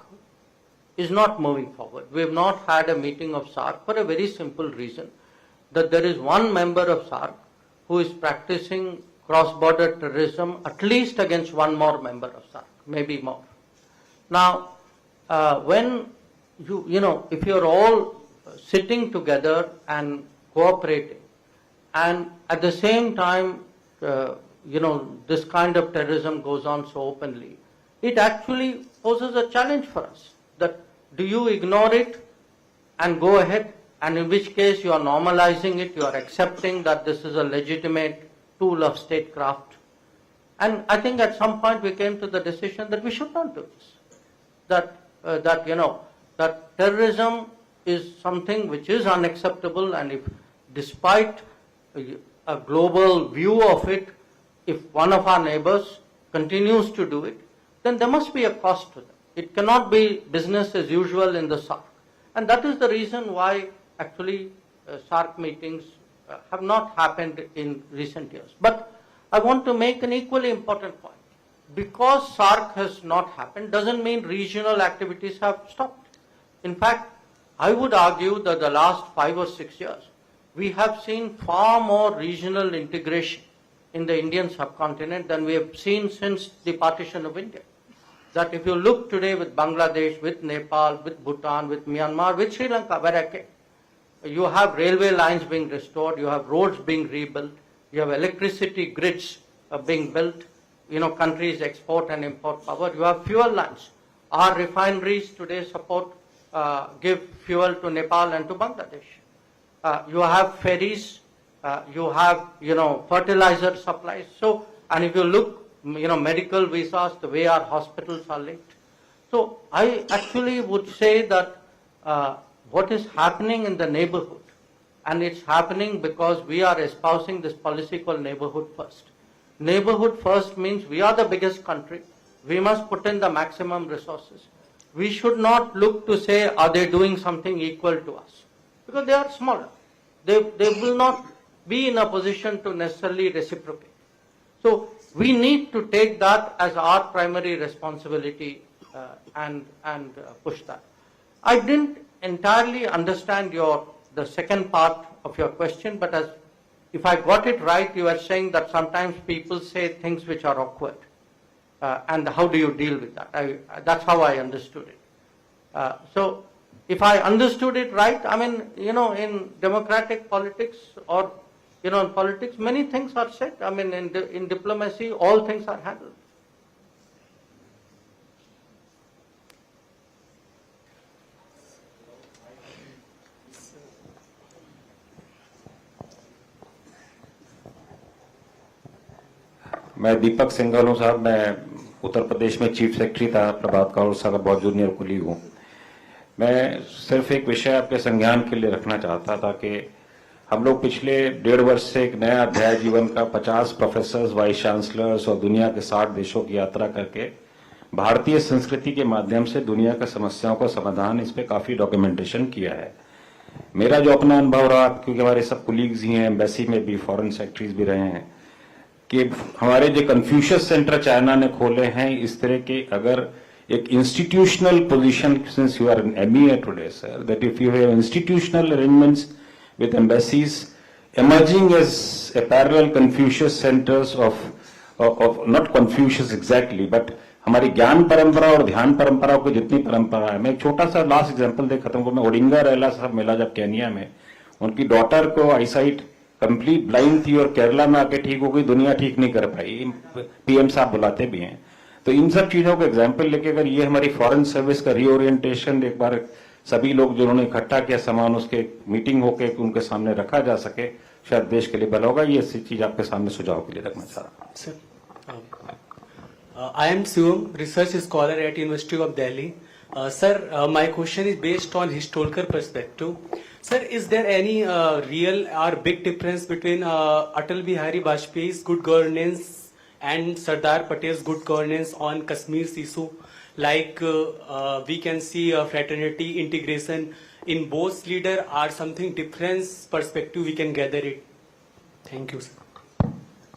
is not moving forward. We have not had a meeting of SARC for a very simple reason, that there is one member of SARC who is practicing cross-border terrorism, at least against one more member of SARC, maybe more. Now, when if you're all sitting together and cooperating, and at the same time, this kind of terrorism goes on so openly, it actually poses a challenge for us. That do you ignore it and go ahead, and in which case you are normalizing it, you are accepting that this is a legitimate tool of statecraft. And I think at some point we came to the decision that we should not do this. That terrorism is something which is unacceptable, and if despite a global view of it, if one of our neighbors continues to do it, then there must be a cost to them. It cannot be business as usual in the SARC. And that is the reason why actually SARC meetings have not happened in recent years. But I want to make an equally important point. Because SARC has not happened doesn't mean regional activities have stopped. In fact, I would argue that the last 5 or 6 years, we have seen far more regional integration in the Indian subcontinent than we have seen since the partition of India. That if you look today with Bangladesh, with Nepal, with Bhutan, with Myanmar, with Sri Lanka, where I came, you have railway lines being restored, you have roads being rebuilt, you have electricity grids being built, countries export and import power, you have fuel lines. Our refineries today give fuel to Nepal and to Bangladesh. You have ferries, you have, fertilizer supplies. So, and if you look, medical visas, the way our hospitals are linked. So I actually would say that what is happening in the neighborhood, and it's happening because we are espousing this policy called neighborhood first. Neighborhood first means we are the biggest country. We must put in the maximum resources. We should not look to say, are they doing something equal to us? Because they are smaller. They will not be in a position to necessarily reciprocate. So we need to take that as our primary responsibility and push that. I didn't entirely understand the second part of your question, but if I got it right, you are saying that sometimes people say things which are awkward. And how do you deal with that? That's how I understood it. So if I understood it right, I mean, in democratic politics or, in politics, many things are said. I mean, in diplomacy, all things are handled. मैं दीपक सिंघल हूं साहब। मैं उत्तर प्रदेश में chief secretary था प्रभात कौर साहब का बहुत junior colleague हूं। मैं सिर्फ एक विषय आपके संज्ञान के लिए रखना चाहता था कि हम लोग पिछले 1.5 वर्ष से एक नया अध्याय जीवन का 50 प्रोफेसर्स, वाइस चांसलर्स और दुनिया के 60 देशों की यात्रा करके भारतीय संस्कृति के माध्यम से दुनिया की समस्याओं का समाधान, इस पे काफी डॉक्यूमेंटेशन किया है। मेरा जो अपना अनुभव रहा, क्योंकि हमारे सब कुलीग्स ही हैं, एम्बेसी में भी, फॉरेन सेक्रेटरीज भी रहे हैं, कि हमारे जो कन्फ्यूशियस सेंटर चाइना ने खोले हैं, इस तरह के अगर एक institutional position, since you are in MEA today sir, that if you have institutional arrangements with embassies emerging as a parallel Confucius centers of not Confucius exactly, but हमारी ज्ञान परंपरा और ध्यान परंपरा को जितनी परंपरा है। मैं एक छोटा सा लास्ट एग्जांपल दे खत्म करूं। मैं ओडिंगा रेला साहब मिला जब केनिया में, उनकी डॉटर को आईसाइट कंप्लीट ब्लाइंड थी और केरला में आके ठीक हो गई, दुनिया ठीक नहीं कर पाई, पीएम साहब बुलाते भी हैं। तो इन सब चीजों को एग्जाम्पल लेके अगर ये हमारी फॉरेन सर्विस का रीओरिएंटेशन एक बार सभी लोग जिन्होंने इकट्ठा किया सामान, उसके मीटिंग होके उनके सामने रखा जा सके, शायद देश के लिए भला होगा। ये चीज आपके सामने सुझाव के लिए रखना चाह रहा हूं। I am Sivam, research scholar at University of Delhi. Sir, my question is based on historical perspective. Sir, is there any real or big difference between Atal Bihari Vajpayee's good governance and Sardar Patel's good governance on Kashmir's issue? Like we can see fraternity integration in both leader or something different perspective we can gather it. Thank you, sir.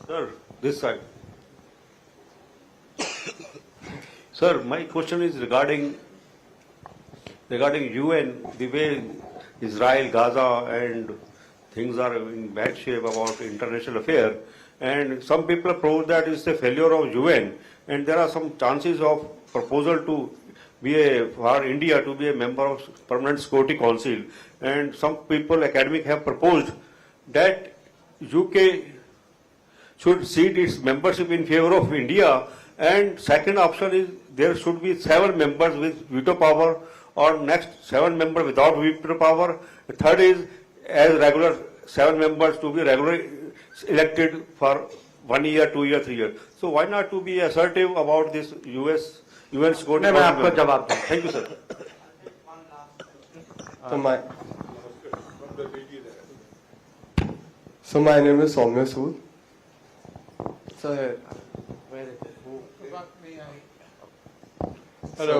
Sir, this side. Sir, my question is regarding UN, the way Israel, Gaza, and things are in bad shape about international affair, and some people prove that it's a failure of UN, and there are some chances of proposal to for India to be a member of Permanent Security Council, and some people, academic, have proposed that UK should cede its membership in favor of India, and second option is there should be 7 members with veto power, or next 7 members without veto power. The third is as regular 7 members to be regularly elected for 1 year, 2 year, 3 years. So why not to be assertive about this UN Security मैं आपको Council? जवाब दूं. Thank you, sir. So my name is Soumya Sood. So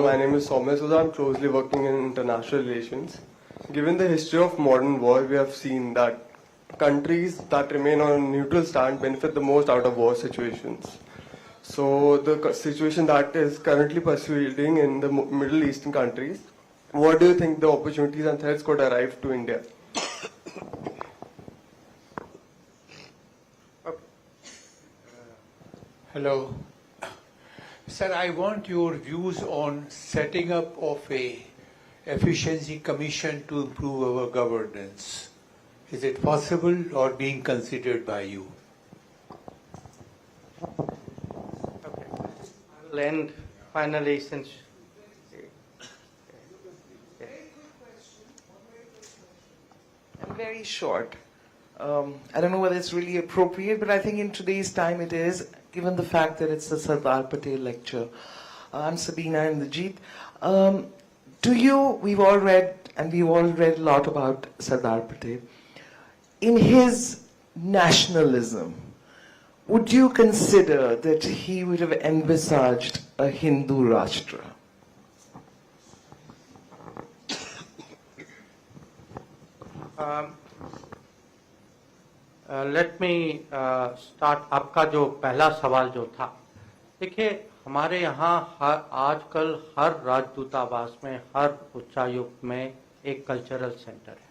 my name is Soumya Sood. I'm closely working in international relations. Given the history of modern war, we have seen that countries that remain on a neutral stand benefit the most out of war situations. So the situation that is currently pursuing in the Middle Eastern countries, what do you think the opportunities and threats could arrive to India? Hello. Sir, I want your views on setting up of a efficiency commission to improve our governance. Is it possible or being considered by you? I will end finally since. And very short. I don't know whether it's really appropriate, but I think in today's time it is, given the fact that it's the Sardar Patel lecture. I'm Sabina Indrajit. We've all read a lot about Sardar Patel. In his nationalism, would you consider that he would have envisaged a Hindu Rashtra? Let me start. आपका जो पहला सवाल जो था, देखिए हमारे यहाँ आजकल हर राजदूतावास में, हर उच्चायुक्त में एक कल्चरल सेंटर है.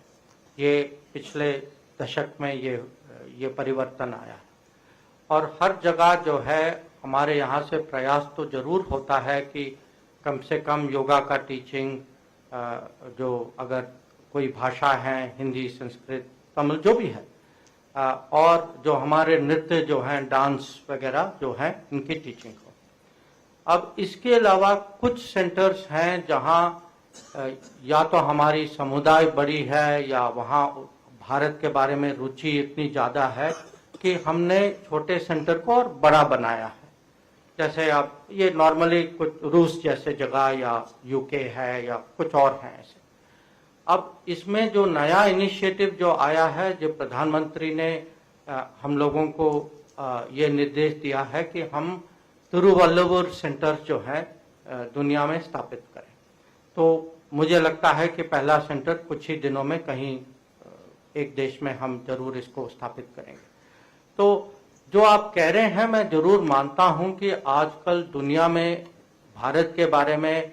ये पिछले दशक में ये परिवर्तन आया है और हर जगह जो है हमारे यहाँ से प्रयास तो जरूर होता है कि कम से कम योगा का टीचिंग, जो अगर कोई भाषा है, हिंदी, संस्कृत, तमिल जो भी है, और जो हमारे नृत्य जो हैं, डांस वगैरह जो हैं, इनकी टीचिंग हो. अब इसके अलावा कुछ सेंटर्स हैं जहां या तो हमारी समुदाय बड़ी है या वहां भारत के बारे में रुचि इतनी ज़्यादा है कि हमने छोटे सेंटर को और बड़ा बनाया है. जैसे अब ये नॉर्मली कुछ रूस जैसे जगह या यूके है या कुछ और हैं ऐसे. अब इसमें जो नया इनिशिएटिव जो आया है, जो प्रधानमंत्री ने हम लोगों को ये निर्देश दिया है कि हम तिरुवल्लुवर सेंटर जो है दुनिया में स्थापित करें. तो मुझे लगता है कि पहला सेंटर कुछ ही दिनों में कहीं एक देश में हम जरूर इसको स्थापित करेंगे. तो जो आप कह रहे हैं, मैं जरूर मानता हूं कि आजकल दुनिया में भारत के बारे में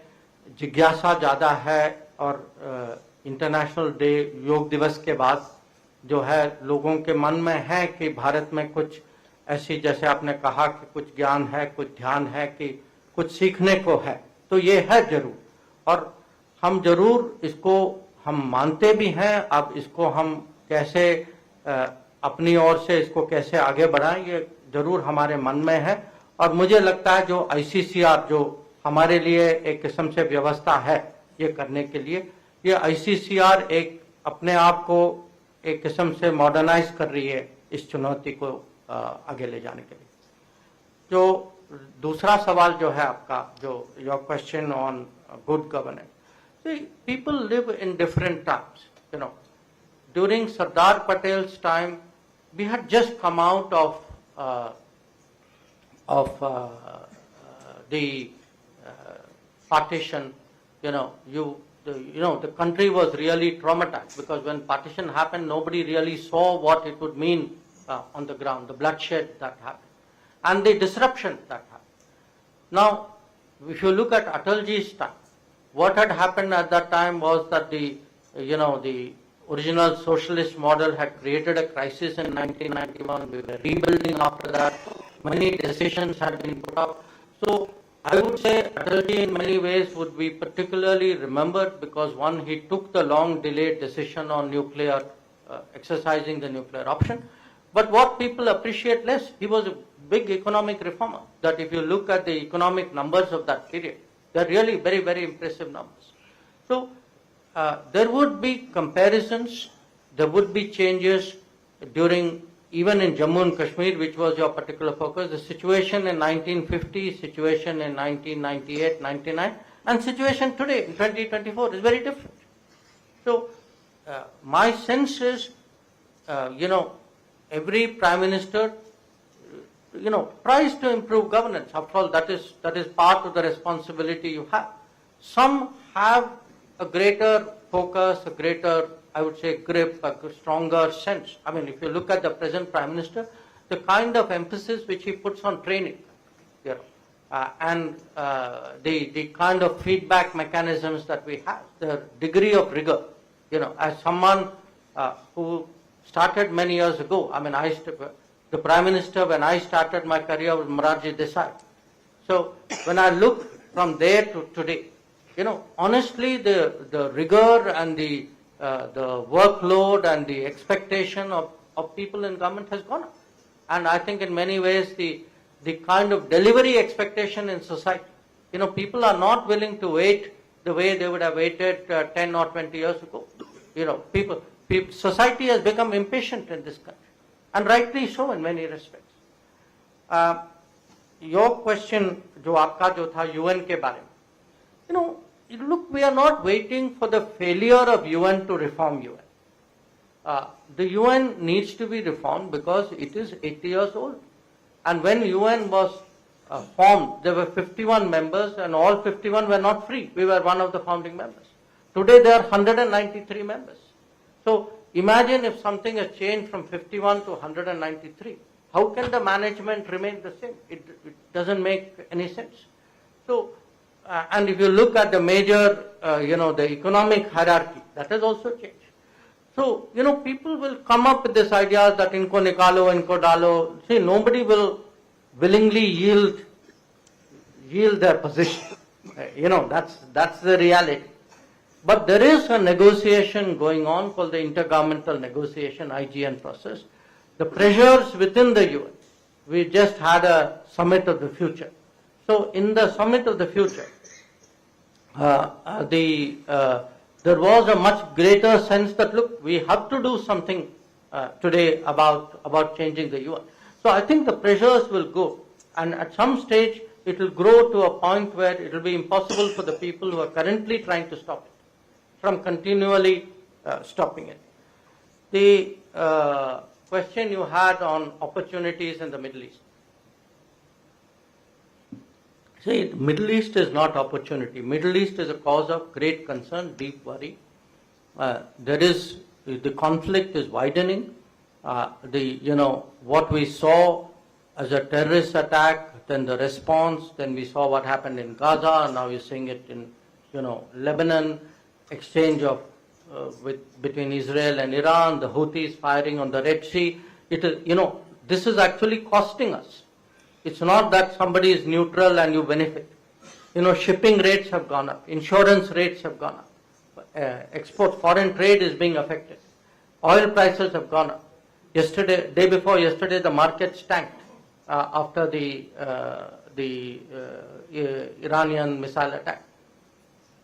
जिज्ञासा ज़्यादा है और इंटरनेशनल डे, योग दिवस के बाद जो है लोगों के मन में है कि भारत में कुछ ऐसी, जैसे आपने कहा कि कुछ ज्ञान है, कुछ ध्यान है, कि कुछ सीखने को है. तो ये है जरूर, और हम जरूर इसको हम मानते भी हैं. अब इसको हम कैसे अपनी ओर से इसको कैसे आगे बढ़ाएं, ये जरूर हमारे मन में है. और मुझे लगता है जो ICCR जो हमारे लिए एक किस्म से व्यवस्था है ये करने के लिए, ये ICCR एक अपने आप को एक किस्म से मॉडर्नाइज कर रही है इस चुनौती को आगे ले जाने के लिए. जो दूसरा सवाल जो है आपका, जो your question on good governance. See, people live in different times. During Sardar Patel's time, we had just come out of the partition. The country was really traumatized because when partition happened, nobody really saw what it would mean on the ground, the bloodshed that happened, and the disruption that happened. Now, if you look at Atalji's time, what had happened at that time was that the original socialist model had created a crisis in 1991. We were rebuilding after that. Many decisions had been put up. So I would say Atalji in many ways would be particularly remembered because one, he took the long delayed decision on nuclear, exercising the nuclear option. But what people appreciate less, he was a big economic reformer. That if you look at the economic numbers of that period, they're really very, very impressive numbers. So there would be comparisons, there would be changes even in Jammu and Kashmir, which was your particular focus, the situation in 1950, situation in 1998, 99, and situation today in 2024 is very different. So my sense is, every Prime Minister, tries to improve governance. After all, that is part of the responsibility you have. Some have a greater focus, a greater, I would say, grip, a stronger sense. I mean, if you look at the present Prime Minister, the kind of emphasis which he puts on training, and the kind of feedback mechanisms that we have, the degree of rigor, as someone who started many years ago, I mean, the Prime Minister when I started my career was Morarji Desai. So when I look from there to today, honestly, the rigor and the workload and the expectation of people in government has gone up. And I think in many ways the kind of delivery expectation in society, people are not willing to wait the way they would have waited 10 or 20 years ago. Society has become impatient in this country, and rightly so in many respects. Your question, जो आपका जो था UN के बारे में, look, we are not waiting for the failure of UN to reform UN. The UN needs to be reformed because it is 80 years old. And when UN was formed, there were 51 members and all 51 were not free. We were one of the founding members. Today there are 193 members. So imagine if something has changed from 51 to 193. How can the management remain the same? It doesn't make any sense. So, and if you look at the major, the economic hierarchy, that has also changed. So, people will come up with this idea that inko nikalo, inko dalo. See, nobody will willingly yield their position. That's the reality. But there is a negotiation going on called the Intergovernmental Negotiation, IGN process. The pressures within the UN. We just had a summit of the future. So in the summit of the future, there was a much greater sense that, look, we have to do something today about changing the UN. So I think the pressures will go, and at some stage it will grow to a point where it will be impossible for the people who are currently trying to stop it from continually stopping it. The question you had on opportunities in the Middle East. See, the Middle East is not opportunity. Middle East is a cause of great concern, deep worry. The conflict is widening. What we saw as a terrorist attack, then the response, then we saw what happened in Gaza, and now you're seeing it in, Lebanon, exchange of between Israel and Iran, the Houthis firing on the Red Sea. It is, this is actually costing us. It's not that somebody is neutral and you benefit. Shipping rates have gone up, insurance rates have gone up, foreign trade is being affected, oil prices have gone up. Day before yesterday, the markets tanked after the Iranian missile attack.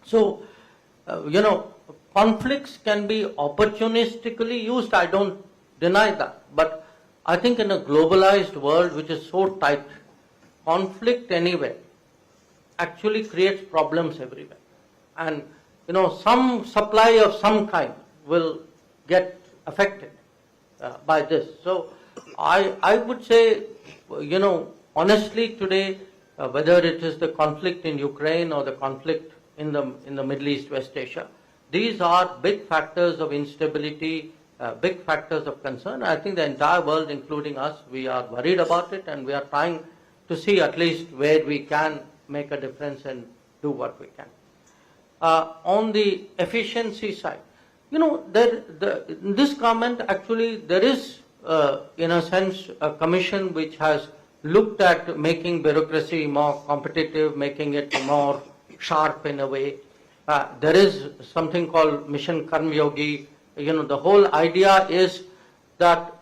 So, conflicts can be opportunistically used. I don't deny that. But I think in a globalized world which is so tight, conflict anywhere actually creates problems everywhere. and some supply of some kind will get affected by this. So I would say, honestly today, whether it is the conflict in Ukraine or the conflict in the Middle East, West Asia, these are big factors of instability, big factors of concern. I think the entire world, including us, we are worried about it, and we are trying to see at least where we can make a difference and do what we can. On the efficiency side, in this government actually there is, in a sense, a commission which has looked at making bureaucracy more competitive, making it more sharp in a way. There is something called Mission Karm Yogi. The whole idea is that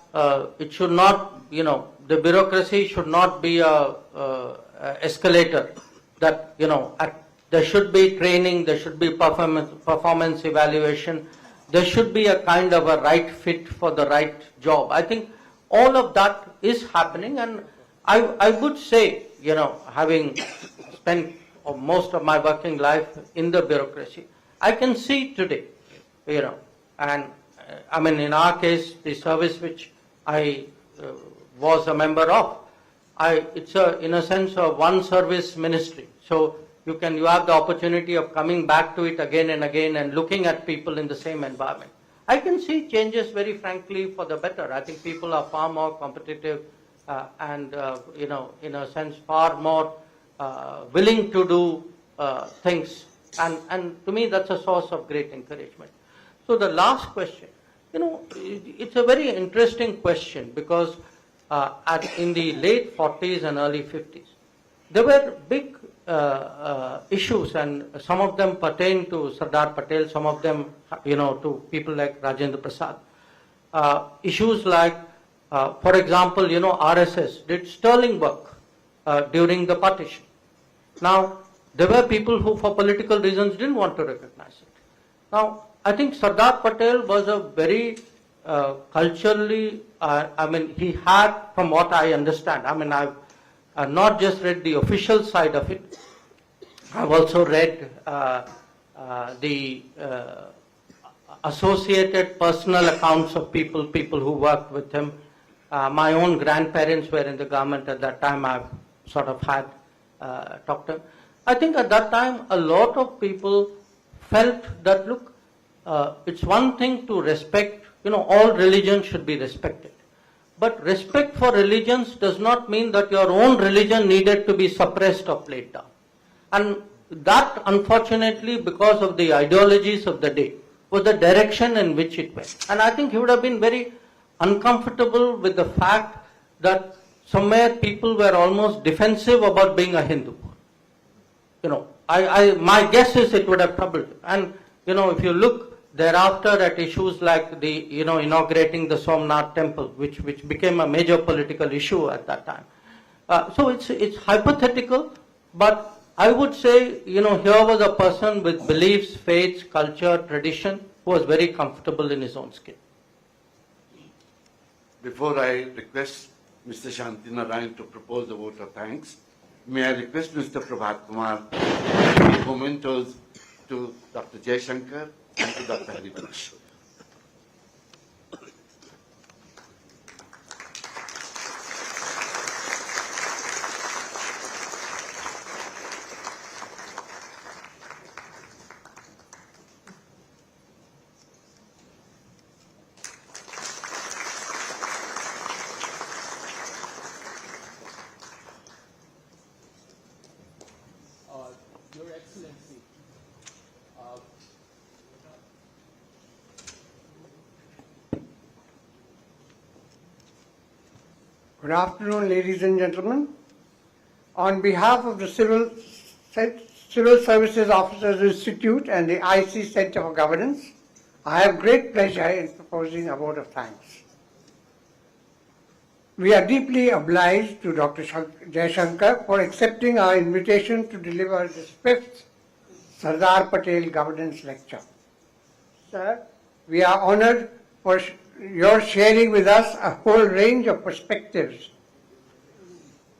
it should not, the bureaucracy should not be a escalator. That there should be training, there should be performance evaluation, there should be a kind of a right fit for the right job. I think all of that is happening, and I would say, having spent most of my working life in the bureaucracy, I can see today, and I mean, in our case, the service which I was a member of, it's in a sense a one service ministry. So you have the opportunity of coming back to it again and again and looking at people in the same environment. I can see changes very frankly for the better. I think people are far more competitive and in a sense far more willing to do things, and to me that's a source of great encouragement. So the last question, it's a very interesting question because in the late 40s and early 50s, there were big issues, and some of them pertain to Sardar Patel, some of them, to people like Rajendra Prasad. Issues like, for example, RSS did sterling work during the partition. Now, there were people who, for political reasons, didn't want to recognize it. Now, I think Sardar Patel was a very culturally, he had, from what I understand, I've not just read the official side of it, I've also read the associated personal accounts of people who worked with him. My own grandparents were in the government at that time. I've sort of had talked to him. I think at that time a lot of people felt that, look, it's one thing to respect, all religions should be respected. But respect for religions does not mean that your own religion needed to be suppressed or played down. And that, unfortunately, because of the ideologies of the day, was the direction in which it went. And I think he would have been very uncomfortable with the fact that somewhere people were almost defensive about being a Hindu. My guess is it would have troubled him. And, if you look thereafter at issues like the, inaugurating the Somnath temple, which became a major political issue at that time. So it's hypothetical, but I would say, here was a person with beliefs, faiths, culture, tradition, who was very comfortable in his own skin. Before I request Mr. Shanti Narayan to propose a vote of thanks, may I request Mr. Prabhat Kumar to give mementos to Dr. Jaishankar and to Dr. Harivansh. Your Excellency, good afternoon, ladies and gentlemen. On behalf of the Civil Services Officers Institute and the IC Center for Governance, I have great pleasure in proposing a vote of thanks. We are deeply obliged to Dr. Jaishankar for accepting our invitation to deliver this 5th Sardar Patel Governance Lecture. Sir, we are honored for your sharing with us a whole range of perspectives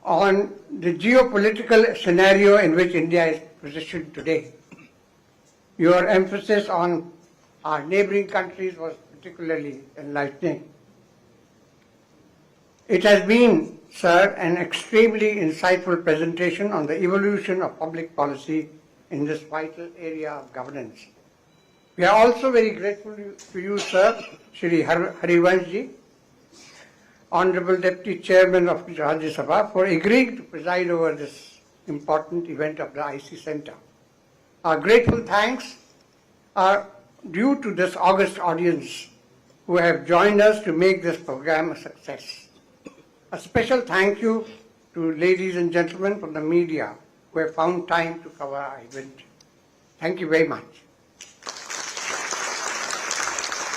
on the geopolitical scenario in which India is positioned today. Your emphasis on our neighboring countries was particularly enlightening. It has been, sir, an extremely insightful presentation on the evolution of public policy in this vital area of governance. We are also very grateful to you, sir, Shri Harivanshji, Honorable Deputy Chairman of the Rajya Sabha, for agreeing to preside over this important event of the IC Center. Our grateful thanks are due to this august audience who have joined us to make this program a success. A special thank you to ladies and gentlemen from the media who have found time to cover our event. Thank you very much.